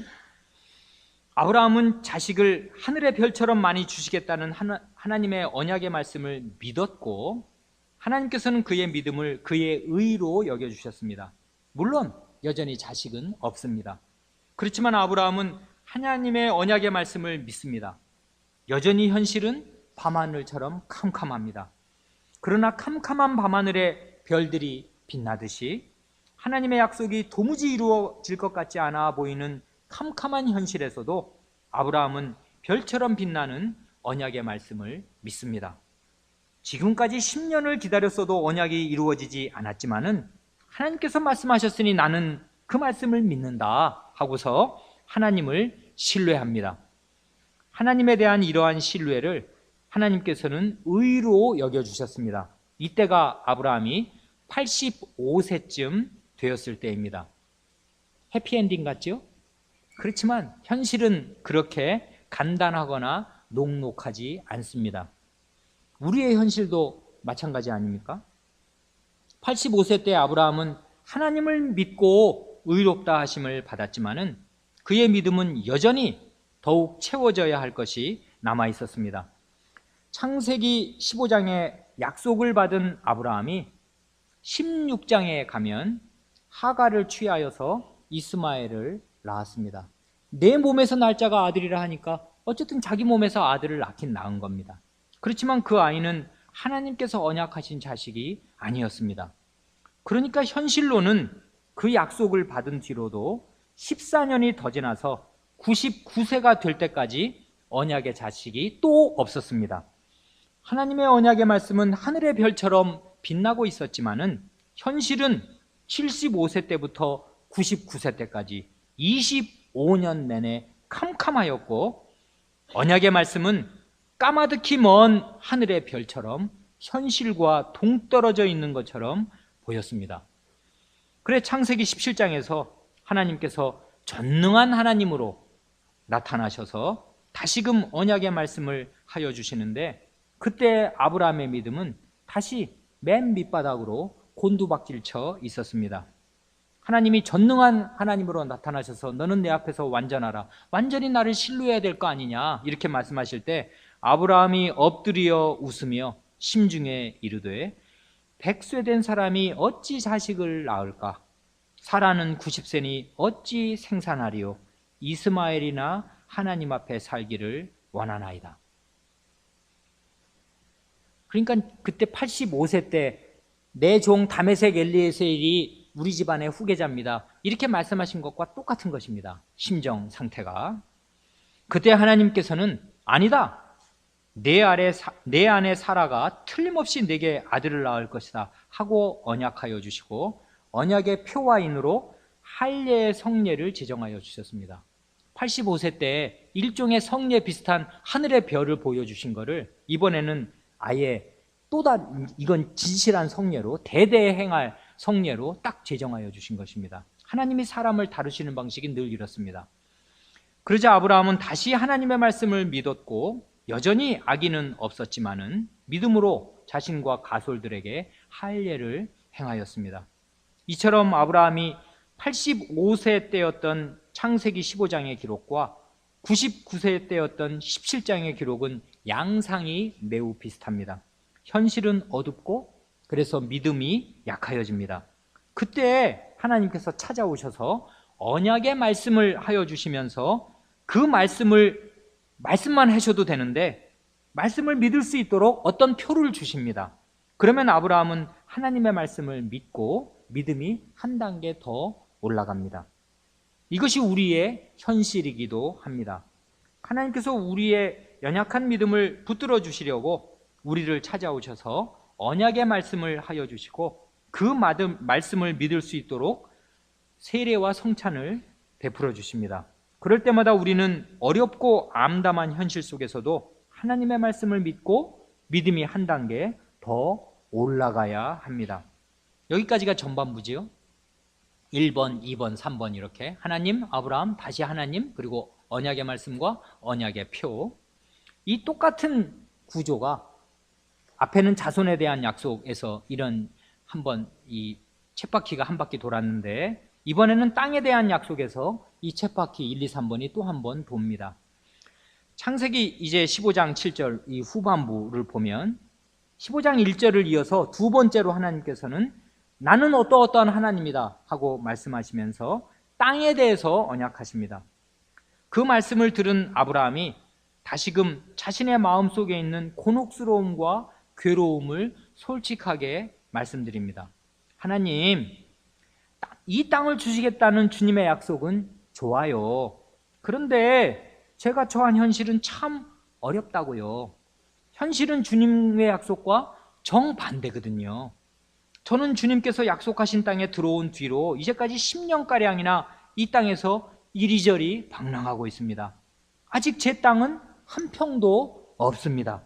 Speaker 1: 아브라함은 자식을 하늘의 별처럼 많이 주시겠다는 하나님의 언약의 말씀을 믿었고 하나님께서는 그의 믿음을 그의 의로 여겨주셨습니다. 물론 여전히 자식은 없습니다. 그렇지만 아브라함은 하나님의 언약의 말씀을 믿습니다. 여전히 현실은 밤하늘처럼 캄캄합니다. 그러나 캄캄한 밤하늘에 별들이 빛나듯이 하나님의 약속이 도무지 이루어질 것 같지 않아 보이는 캄캄한 현실에서도 아브라함은 별처럼 빛나는 언약의 말씀을 믿습니다. 지금까지 10년을 기다렸어도 언약이 이루어지지 않았지만은 하나님께서 말씀하셨으니 나는 그 말씀을 믿는다 하고서 하나님을 신뢰합니다. 하나님에 대한 이러한 신뢰를 하나님께서는 의로 여겨주셨습니다. 이때가 아브라함이 85세쯤 되었을 때입니다. 해피엔딩 같죠? 그렇지만 현실은 그렇게 간단하거나 녹록하지 않습니다. 우리의 현실도 마찬가지 아닙니까? 85세 때 아브라함은 하나님을 믿고 의롭다 하심을 받았지만은 그의 믿음은 여전히 더욱 채워져야 할 것이 남아 있었습니다. 창세기 15장에 약속을 받은 아브라함이 16장에 가면 하가를 취하여서 이스마엘을 낳았습니다. 내 몸에서 날 자가 아들이라 하니까 어쨌든 자기 몸에서 아들을 낳긴 낳은 겁니다. 그렇지만 그 아이는 하나님께서 언약하신 자식이 아니었습니다. 그러니까 현실로는 그 약속을 받은 뒤로도 14년이 더 지나서 99세가 될 때까지 언약의 자식이 또 없었습니다. 하나님의 언약의 말씀은 하늘의 별처럼 빛나고 있었지만은 현실은 75세 때부터 99세 때까지 5년 내내 캄캄하였고 언약의 말씀은 까마득히 먼 하늘의 별처럼 현실과 동떨어져 있는 것처럼 보였습니다. 그래 창세기 17장에서 하나님께서 전능한 하나님으로 나타나셔서 다시금 언약의 말씀을 하여 주시는데, 그때 아브라함의 믿음은 다시 맨 밑바닥으로 곤두박질 쳐 있었습니다. 하나님이 전능한 하나님으로 나타나셔서 너는 내 앞에서 완전하라, 완전히 나를 신뢰해야 될 거 아니냐, 이렇게 말씀하실 때 아브라함이 엎드려 웃으며 심중에 이르되 100세 된 사람이 어찌 자식을 낳을까? 사라는 90세니 어찌 생산하리요? 이스마엘이나 하나님 앞에 살기를 원하나이다. 그러니까 그때 85세 때 내 종 다메섹 엘리에셀이 우리 집안의 후계자입니다, 이렇게 말씀하신 것과 똑같은 것입니다. 심정 상태가. 그때 하나님께서는 아니다, 내 아내 사라가 틀림없이 내게 아들을 낳을 것이다 하고 언약하여 주시고 언약의 표와인으로 할례의 성례를 제정하여 주셨습니다. 85세 때 일종의 성례 비슷한 하늘의 별을 보여주신 것을 이번에는 아예 이건 진실한 성례로, 대대에 행할 성례로 딱 제정하여 주신 것입니다. 하나님이 사람을 다루시는 방식이 늘 이렇습니다. 그러자 아브라함은 다시 하나님의 말씀을 믿었고 여전히 악의는 없었지만은 믿음으로 자신과 가솔들에게 할례를 행하였습니다. 이처럼 아브라함이 85세 때였던 창세기 15장의 기록과 99세 때였던 17장의 기록은 양상이 매우 비슷합니다. 현실은 어둡고 그래서 믿음이 약하여집니다. 그때 하나님께서 찾아오셔서 언약의 말씀을 하여 주시면서 그 말씀만 하셔도 되는데 말씀을 믿을 수 있도록 어떤 표를 주십니다. 그러면 아브라함은 하나님의 말씀을 믿고 믿음이 한 단계 더 올라갑니다. 이것이 우리의 현실이기도 합니다. 하나님께서 우리의 연약한 믿음을 붙들어 주시려고 우리를 찾아오셔서 언약의 말씀을 하여 주시고 그 말씀을 믿을 수 있도록 세례와 성찬을 베풀어 주십니다. 그럴 때마다 우리는 어렵고 암담한 현실 속에서도 하나님의 말씀을 믿고 믿음이 한 단계 더 올라가야 합니다. 여기까지가 전반부지요. 1번, 2번, 3번 이렇게 하나님, 아브라함, 다시 하나님, 그리고 언약의 말씀과 언약의 표. 이 똑같은 구조가 앞에는 자손에 대한 약속에서 이런 한번 이 쳇바퀴가 한 바퀴 돌았는데 이번에는 땅에 대한 약속에서 이 쳇바퀴 1, 2, 3번이 또 한 번 돕니다. 창세기 이제 15장 7절 이 후반부를 보면 15장 1절을 이어서 두 번째로 하나님께서는 나는 어떠어떠한 하나님이다 하고 말씀하시면서 땅에 대해서 언약하십니다. 그 말씀을 들은 아브라함이 다시금 자신의 마음속에 있는 곤혹스러움과 괴로움을 솔직하게 말씀드립니다. 하나님, 이 땅을 주시겠다는 주님의 약속은 좋아요. 그런데 제가 처한 현실은 참 어렵다고요. 현실은 주님의 약속과 정반대거든요. 저는 주님께서 약속하신 땅에 들어온 뒤로 이제까지 10년가량이나 이 땅에서 이리저리 방랑하고 있습니다. 아직 제 땅은 한 평도 없습니다.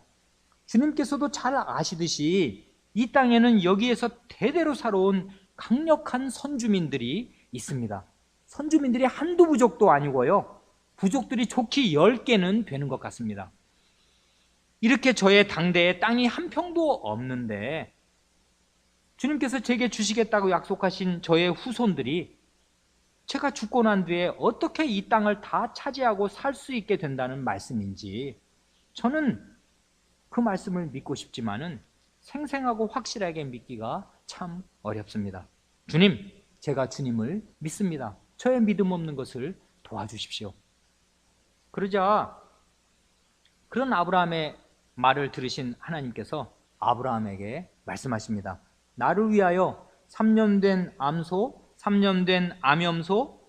Speaker 1: 주님께서도 잘 아시듯이 이 땅에는 여기에서 대대로 살아온 강력한 선주민들이 있습니다. 선주민들이 한두 부족도 아니고요. 부족들이 좋게 10개는 되는 것 같습니다. 이렇게 저의 당대에 땅이 한 평도 없는데 주님께서 제게 주시겠다고 약속하신 저의 후손들이 제가 죽고 난 뒤에 어떻게 이 땅을 다 차지하고 살 수 있게 된다는 말씀인지 저는 그 말씀을 믿고 싶지만은 생생하고 확실하게 믿기가 참 어렵습니다. 주님, 제가 주님을 믿습니다. 저의 믿음 없는 것을 도와주십시오. 그러자 그런 아브라함의 말을 들으신 하나님께서 아브라함에게 말씀하십니다. 나를 위하여 3년 된 암소, 3년 된 암염소,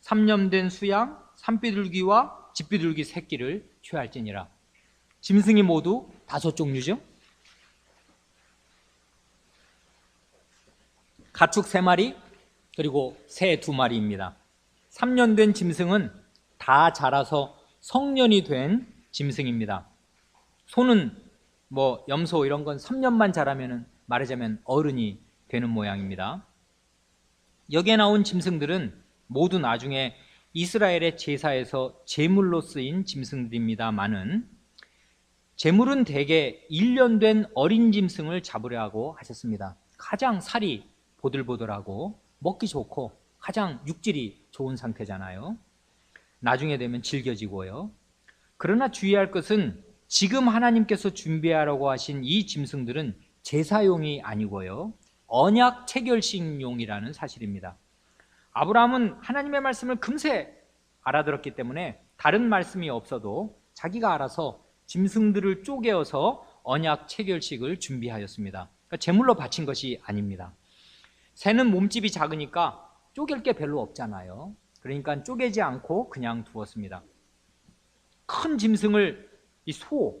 Speaker 1: 3년 된 수양, 산비둘기와 집비둘기 새끼를 취할지니라. 짐승이 모두 5종류죠. 가축 3마리 그리고 새 2마리입니다. 3년 된 짐승은 다 자라서 성년이 된 짐승입니다. 소는 염소 이런 건 3년만 자라면 말하자면 어른이 되는 모양입니다. 여기에 나온 짐승들은 모두 나중에 이스라엘의 제사에서 제물로 쓰인 짐승들입니다마는 제물은 대개 1년 된 어린 짐승을 잡으려 하고 하셨습니다. 가장 살이 보들보들하고 먹기 좋고 가장 육질이 좋은 상태잖아요. 나중에 되면 질겨지고요. 그러나 주의할 것은 지금 하나님께서 준비하라고 하신 이 짐승들은 제사용이 아니고요, 언약 체결식용이라는 사실입니다. 아브라함은 하나님의 말씀을 금세 알아들었기 때문에 다른 말씀이 없어도 자기가 알아서 짐승들을 쪼개어서 언약 체결식을 준비하였습니다. 그러니까 제물로 바친 것이 아닙니다. 새는 몸집이 작으니까 쪼갤 게 별로 없잖아요. 그러니까 쪼개지 않고 그냥 두었습니다. 큰 짐승을 이 소,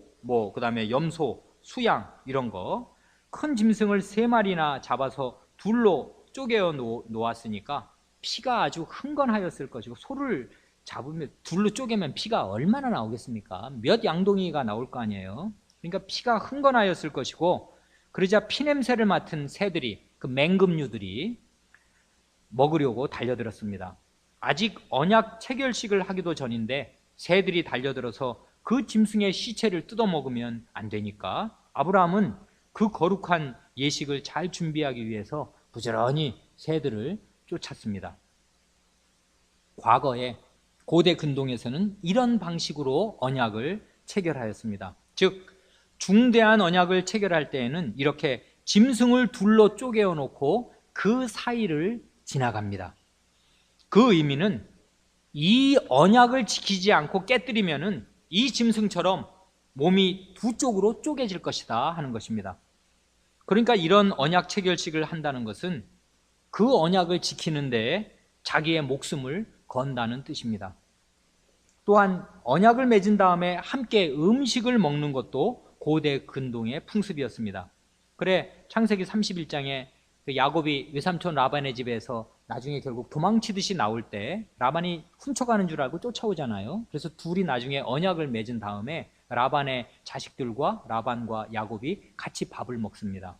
Speaker 1: 그다음에 염소, 수양 이런 거 큰 짐승을 3마리나 잡아서 둘로 쪼개어 놓았으니까 피가 아주 흥건하였을 것이고, 소를 잡으면 둘로 쪼개면 피가 얼마나 나오겠습니까? 몇 양동이가 나올 거 아니에요. 그러니까 피가 흥건하였을 것이고, 그러자 피냄새를 맡은 새들이, 그 맹금류들이 먹으려고 달려들었습니다. 아직 언약 체결식을 하기도 전인데 새들이 달려들어서 그 짐승의 시체를 뜯어먹으면 안 되니까 아브라함은 그 거룩한 예식을 잘 준비하기 위해서 부지런히 새들을 쫓았습니다. 과거에 고대 근동에서는 이런 방식으로 언약을 체결하였습니다. 즉 중대한 언약을 체결할 때에는 이렇게 짐승을 둘로 쪼개어 놓고 그 사이를 지나갑니다. 그 의미는 이 언약을 지키지 않고 깨뜨리면은 이 짐승처럼 몸이 두 쪽으로 쪼개질 것이다 하는 것입니다. 그러니까 이런 언약 체결식을 한다는 것은 그 언약을 지키는 데에 자기의 목숨을 건다는 뜻입니다. 또한 언약을 맺은 다음에 함께 음식을 먹는 것도 고대 근동의 풍습이었습니다. 그래 창세기 31장에 야곱이 외삼촌 라반의 집에서 나중에 결국 도망치듯이 나올 때 라반이 훔쳐가는 줄 알고 쫓아오잖아요. 그래서 둘이 나중에 언약을 맺은 다음에 라반의 자식들과 라반과 야곱이 같이 밥을 먹습니다.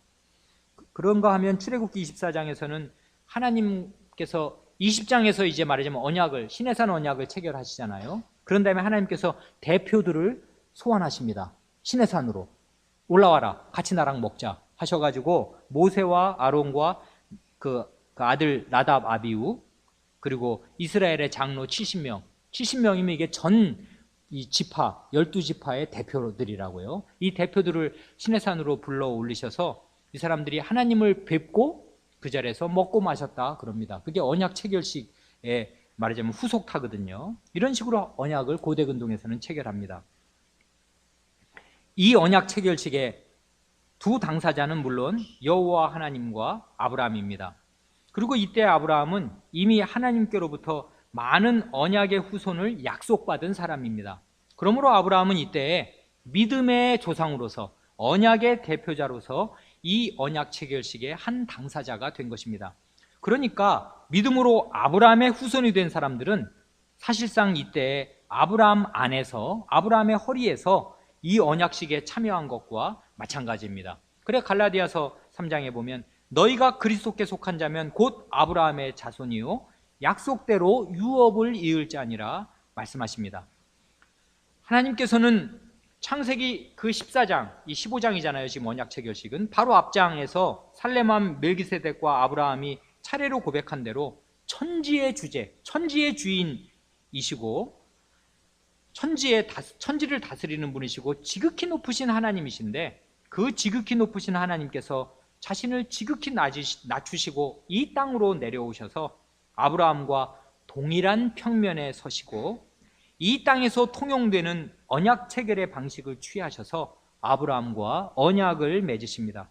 Speaker 1: 그런가 하면 출애굽기 24장에서는 하나님께서 20장에서 이제 말하자면 언약을, 시내산 언약을 체결하시잖아요. 그런 다음에 하나님께서 대표들을 소환하십니다. 시내산으로 올라와라, 같이 나랑 먹자 하셔가지고 모세와 아론과 그 아들 나답 아비우, 그리고 이스라엘의 장로 70명이면 이게 이 지파 12지파의 대표들이라고요. 이 대표들을 시내산으로 불러 올리셔서 이 사람들이 하나님을 뵙고 그 자리에서 먹고 마셨다 그럽니다. 그게 언약 체결식에 말하자면 후속타거든요. 이런 식으로 언약을 고대 근동에서는 체결합니다. 이 언약 체결식의 두 당사자는 물론 여호와 하나님과 아브라함입니다. 그리고 이때 아브라함은 이미 하나님께로부터 많은 언약의 후손을 약속받은 사람입니다. 그러므로 아브라함은 이때 믿음의 조상으로서, 언약의 대표자로서 이 언약 체결식의 한 당사자가 된 것입니다. 그러니까 믿음으로 아브라함의 후손이 된 사람들은 사실상 이때 아브라함 안에서, 아브라함의 허리에서 이 언약식에 참여한 것과 마찬가지입니다. 그래 갈라디아서 3장에 보면 너희가 그리스도께 속한 자면 곧 아브라함의 자손이요 약속대로 유업을 이을 자니라 말씀하십니다. 하나님께서는 창세기 그 14장, 이 15장이잖아요. 지금 언약 체결식은 바로 앞장에서 살렘왕 멜기세덱과 아브라함이 차례로 고백한 대로 천지의 주제, 천지의 주인이시고 천지를 다스리는 분이시고 지극히 높으신 하나님이신데, 그 지극히 높으신 하나님께서 자신을 지극히 낮추시고 이 땅으로 내려오셔서 아브라함과 동일한 평면에 서시고 이 땅에서 통용되는 언약 체결의 방식을 취하셔서 아브라함과 언약을 맺으십니다.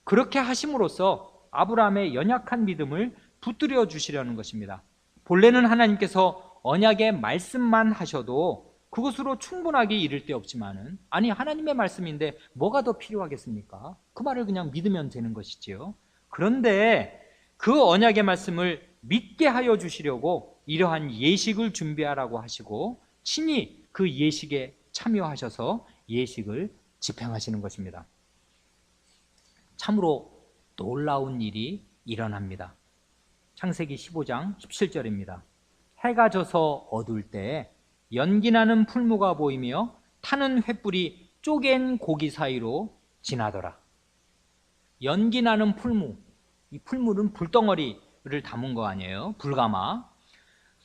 Speaker 1: 그렇게 하심으로써 아브라함의 연약한 믿음을 붙들여 주시려는 것입니다. 본래는 하나님께서 언약의 말씀만 하셔도 그것으로 충분하게 이를 데 없지만은, 아니 하나님의 말씀인데 뭐가 더 필요하겠습니까? 그 말을 그냥 믿으면 되는 것이지요. 그런데 그 언약의 말씀을 믿게 하여 주시려고 이러한 예식을 준비하라고 하시고 친히 그 예식에 참여하셔서 예식을 집행하시는 것입니다. 참으로 놀라운 일이 일어납니다. 창세기 15장 17절입니다. 해가 져서 어두울 때 연기나는 풀무가 보이며 타는 횃불이 쪼갠 고기 사이로 지나더라. 연기나는 풀무, 이 풀무는 불덩어리를 담은 거 아니에요? 불가마.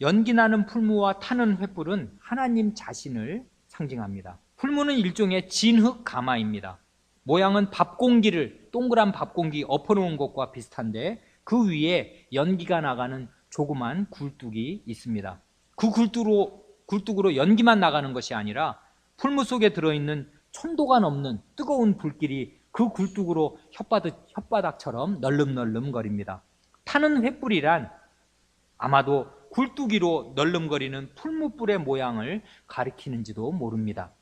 Speaker 1: 연기나는 풀무와 타는 횃불은 하나님 자신을 상징합니다. 풀무는 일종의 진흙 가마입니다. 모양은 밥공기를, 동그란 밥공기 엎어놓은 것과 비슷한데 그 위에 연기가 나가는 조그만 굴뚝이 있습니다. 그 굴뚝으로 연기만 나가는 것이 아니라 풀무 속에 들어있는 천도가 넘는 뜨거운 불길이 그 굴뚝으로 혓바닥처럼 널름널름거립니다. 타는 횃불이란 아마도 굴뚝이로 널름거리는 풀무불의 모양을 가리키는지도 모릅니다.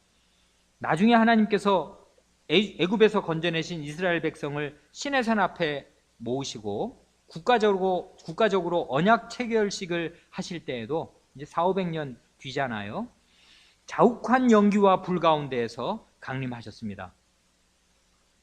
Speaker 1: 나중에 하나님께서 애굽에서 건져내신 이스라엘 백성을 시내산 앞에 모으시고 국가적으로 언약 체결식을 하실 때에도 이제 400~500년 뒤잖아요. 자욱한 연기와 불 가운데에서 강림하셨습니다.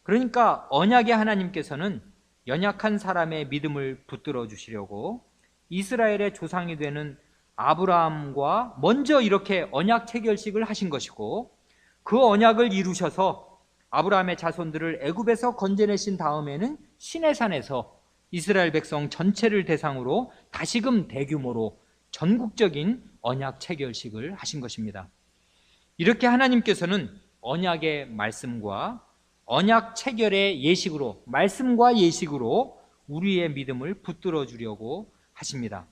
Speaker 1: 그러니까 언약의 하나님께서는 연약한 사람의 믿음을 붙들어 주시려고 이스라엘의 조상이 되는 아브라함과 먼저 이렇게 언약 체결식을 하신 것이고, 그 언약을 이루셔서 아브라함의 자손들을 애굽에서 건져내신 다음에는 시내산에서 이스라엘 백성 전체를 대상으로 다시금 대규모로 전국적인 언약 체결식을 하신 것입니다. 이렇게 하나님께서는 언약의 말씀과 언약 체결의 예식으로, 말씀과 예식으로 우리의 믿음을 붙들어 주려고 하십니다.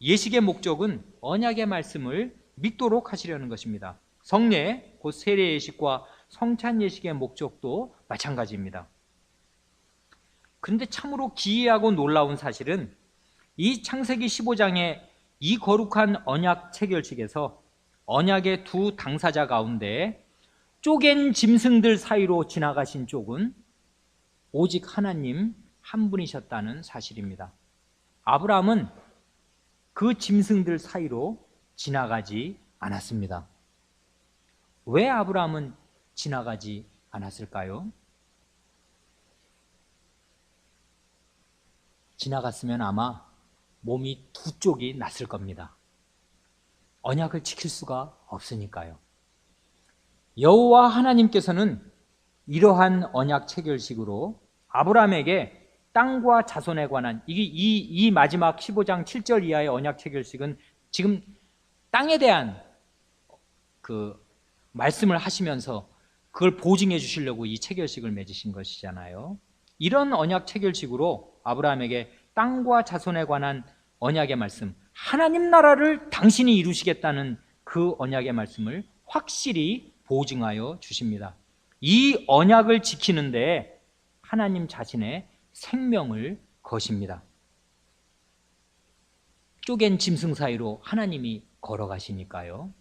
Speaker 1: 예식의 목적은 언약의 말씀을 믿도록 하시려는 것입니다. 성례, 곧 세례 예식과 성찬 예식의 목적도 마찬가지입니다. 그런데 참으로 기이하고 놀라운 사실은 이 창세기 15장의 이 거룩한 언약 체결식에서 언약의 두 당사자 가운데 쪼갠 짐승들 사이로 지나가신 쪽은 오직 하나님 한 분이셨다는 사실입니다. 아브라함은 그 짐승들 사이로 지나가지 않았습니다. 왜 아브라함은 지나가지 않았을까요? 지나갔으면 아마 몸이 두 쪽이 났을 겁니다. 언약을 지킬 수가 없으니까요. 여호와 하나님께서는 이러한 언약 체결식으로 아브라함에게 땅과 자손에 관한 이 마지막 15장 7절 이하의 언약 체결식은 지금 땅에 대한 그 말씀을 하시면서 그걸 보증해 주시려고 이 체결식을 맺으신 것이잖아요. 이런 언약 체결식으로 아브라함에게 땅과 자손에 관한 언약의 말씀, 하나님 나라를 당신이 이루시겠다는 그 언약의 말씀을 확실히 보증하여 주십니다. 이 언약을 지키는데 하나님 자신의 생명을 거십니다. 쪼갠 짐승 사이로 하나님이 걸어가시니까요.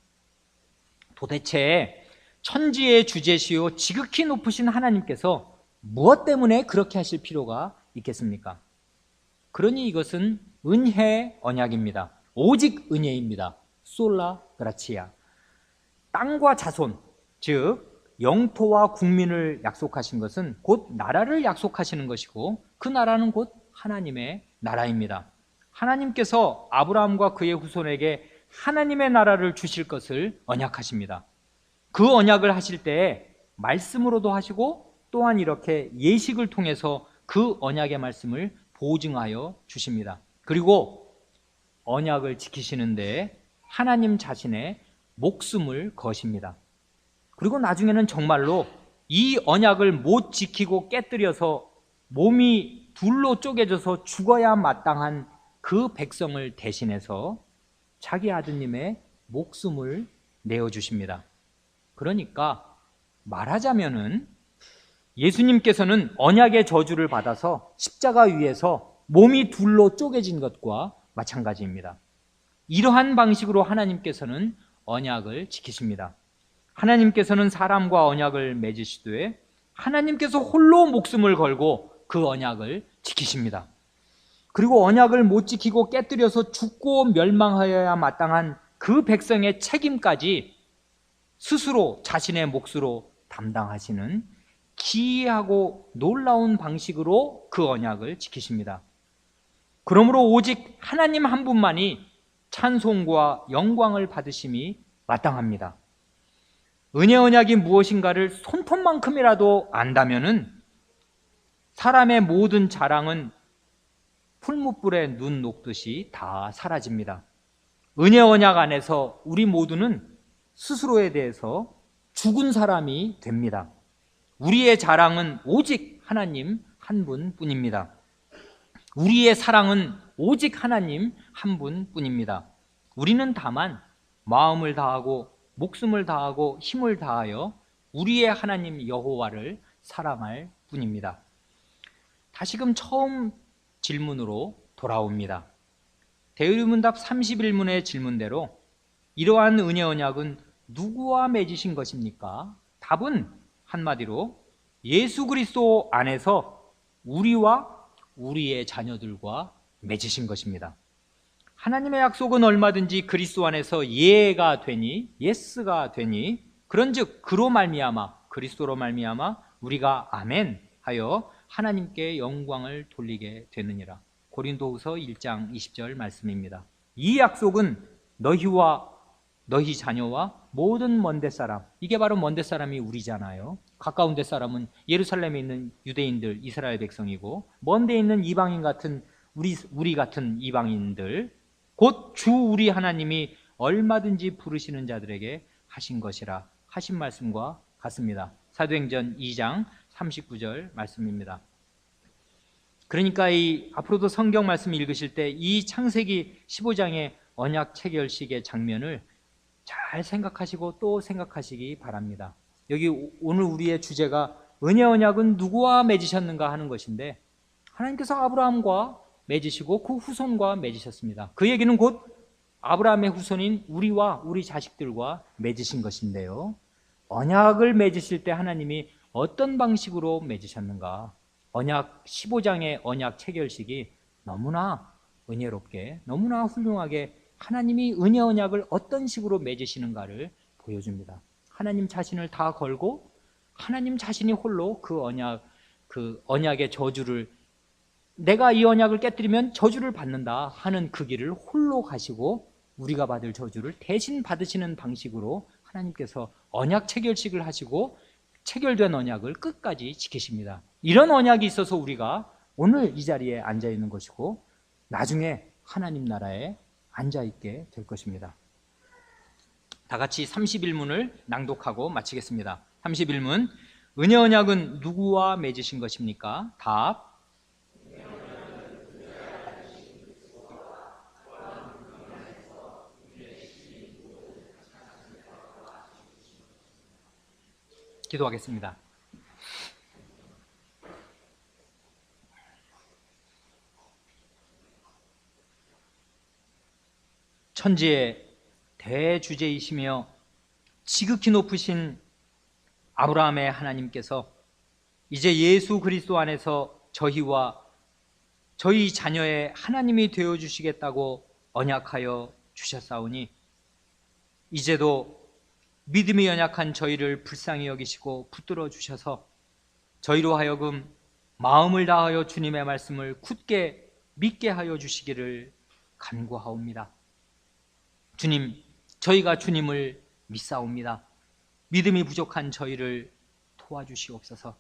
Speaker 1: 도대체 천지의 주제시요 지극히 높으신 하나님께서 무엇 때문에 그렇게 하실 필요가 있겠습니까? 그러니 이것은 은혜 언약입니다. 오직 은혜입니다. 솔라 그라치아. 땅과 자손, 즉 영토와 국민을 약속하신 것은 곧 나라를 약속하시는 것이고, 그 나라는 곧 하나님의 나라입니다. 하나님께서 아브라함과 그의 후손에게 하나님의 나라를 주실 것을 언약하십니다. 그 언약을 하실 때 말씀으로도 하시고 또한 이렇게 예식을 통해서 그 언약의 말씀을 보증하여 주십니다. 그리고 언약을 지키시는데 하나님 자신의 목숨을 거십니다. 그리고 나중에는 정말로 이 언약을 못 지키고 깨뜨려서 몸이 둘로 쪼개져서 죽어야 마땅한 그 백성을 대신해서 자기 아드님의 목숨을 내어주십니다. 그러니까 말하자면은 예수님께서는 언약의 저주를 받아서 십자가 위에서 몸이 둘로 쪼개진 것과 마찬가지입니다. 이러한 방식으로 하나님께서는 언약을 지키십니다. 하나님께서는 사람과 언약을 맺으시되 하나님께서 홀로 목숨을 걸고 그 언약을 지키십니다. 그리고 언약을 못 지키고 깨뜨려서 죽고 멸망하여야 마땅한 그 백성의 책임까지 스스로 자신의 몫으로 담당하시는 기이하고 놀라운 방식으로 그 언약을 지키십니다. 그러므로 오직 하나님 한 분만이 찬송과 영광을 받으심이 마땅합니다. 은혜 언약이 무엇인가를 손톱만큼이라도 안다면은 사람의 모든 자랑은 풀무불에 눈 녹듯이 다 사라집니다. 은혜 언약 안에서 우리 모두는 스스로에 대해서 죽은 사람이 됩니다. 우리의 자랑은 오직 하나님 한 분뿐입니다. 우리의 사랑은 오직 하나님 한 분뿐입니다. 우리는 다만 마음을 다하고 목숨을 다하고 힘을 다하여 우리의 하나님 여호와를 사랑할 뿐입니다. 다시금 처음 질문으로 돌아옵니다. 대의문답 31문의 질문대로 이러한 은혜 언약은 누구와 맺으신 것입니까? 답은 한마디로 예수 그리스도 안에서 우리와 우리의 자녀들과 맺으신 것입니다. 하나님의 약속은 얼마든지 그리스도 안에서 예가 되니, 예스가 되니, 그런즉 그로 말미암아, 그리스도로 말미암아 우리가 아멘 하여 하나님께 영광을 돌리게 되느니라. 고린도후서 1장 20절 말씀입니다. 이 약속은 너희와 너희 자녀와 모든 먼데 사람, 이게 바로 먼데 사람이 우리잖아요. 가까운 데 사람은 예루살렘에 있는 유대인들, 이스라엘 백성이고, 먼데 있는 이방인 같은 우리 같은 이방인들, 곧 주 우리 하나님이 얼마든지 부르시는 자들에게 하신 것이라 하신 말씀과 같습니다. 사도행전 2장 39절 말씀입니다. 그러니까 앞으로도 성경 말씀 읽으실 때 이 창세기 15장의 언약 체결식의 장면을 잘 생각하시고 또 생각하시기 바랍니다. 여기 오늘 우리의 주제가 은혜 언약은 누구와 맺으셨는가 하는 것인데, 하나님께서 아브라함과 맺으시고 그 후손과 맺으셨습니다. 그 얘기는 곧 아브라함의 후손인 우리와 우리 자식들과 맺으신 것인데요, 언약을 맺으실 때 하나님이 어떤 방식으로 맺으셨는가? 언약 15장의 언약 체결식이 너무나 은혜롭게, 너무나 훌륭하게 하나님이 은혜 언약을 어떤 식으로 맺으시는가를 보여줍니다. 하나님 자신을 다 걸고 하나님 자신이 홀로 그 언약의 저주를, 내가 이 언약을 깨뜨리면 저주를 받는다 하는 그 길을 홀로 가시고 우리가 받을 저주를 대신 받으시는 방식으로 하나님께서 언약 체결식을 하시고 체결된 언약을 끝까지 지키십니다. 이런 언약이 있어서 우리가 오늘 이 자리에 앉아 있는 것이고 나중에 하나님 나라에 앉아 있게 될 것입니다. 다 같이 31문을 낭독하고 마치겠습니다. 31문. 은혜 언약은 누구와 맺으신 것입니까? 답. 기도하겠습니다. 천지의 대주제이시며 지극히 높으신 아브라함의 하나님께서 이제 예수 그리스도 안에서 저희와 저희 자녀의 하나님이 되어주시겠다고 언약하여 주셨사오니, 이제도 믿음이 연약한 저희를 불쌍히 여기시고 붙들어 주셔서 저희로 하여금 마음을 다하여 주님의 말씀을 굳게 믿게 하여 주시기를 간구하옵니다. 주님, 저희가 주님을 믿사옵니다. 믿음이 부족한 저희를 도와주시옵소서.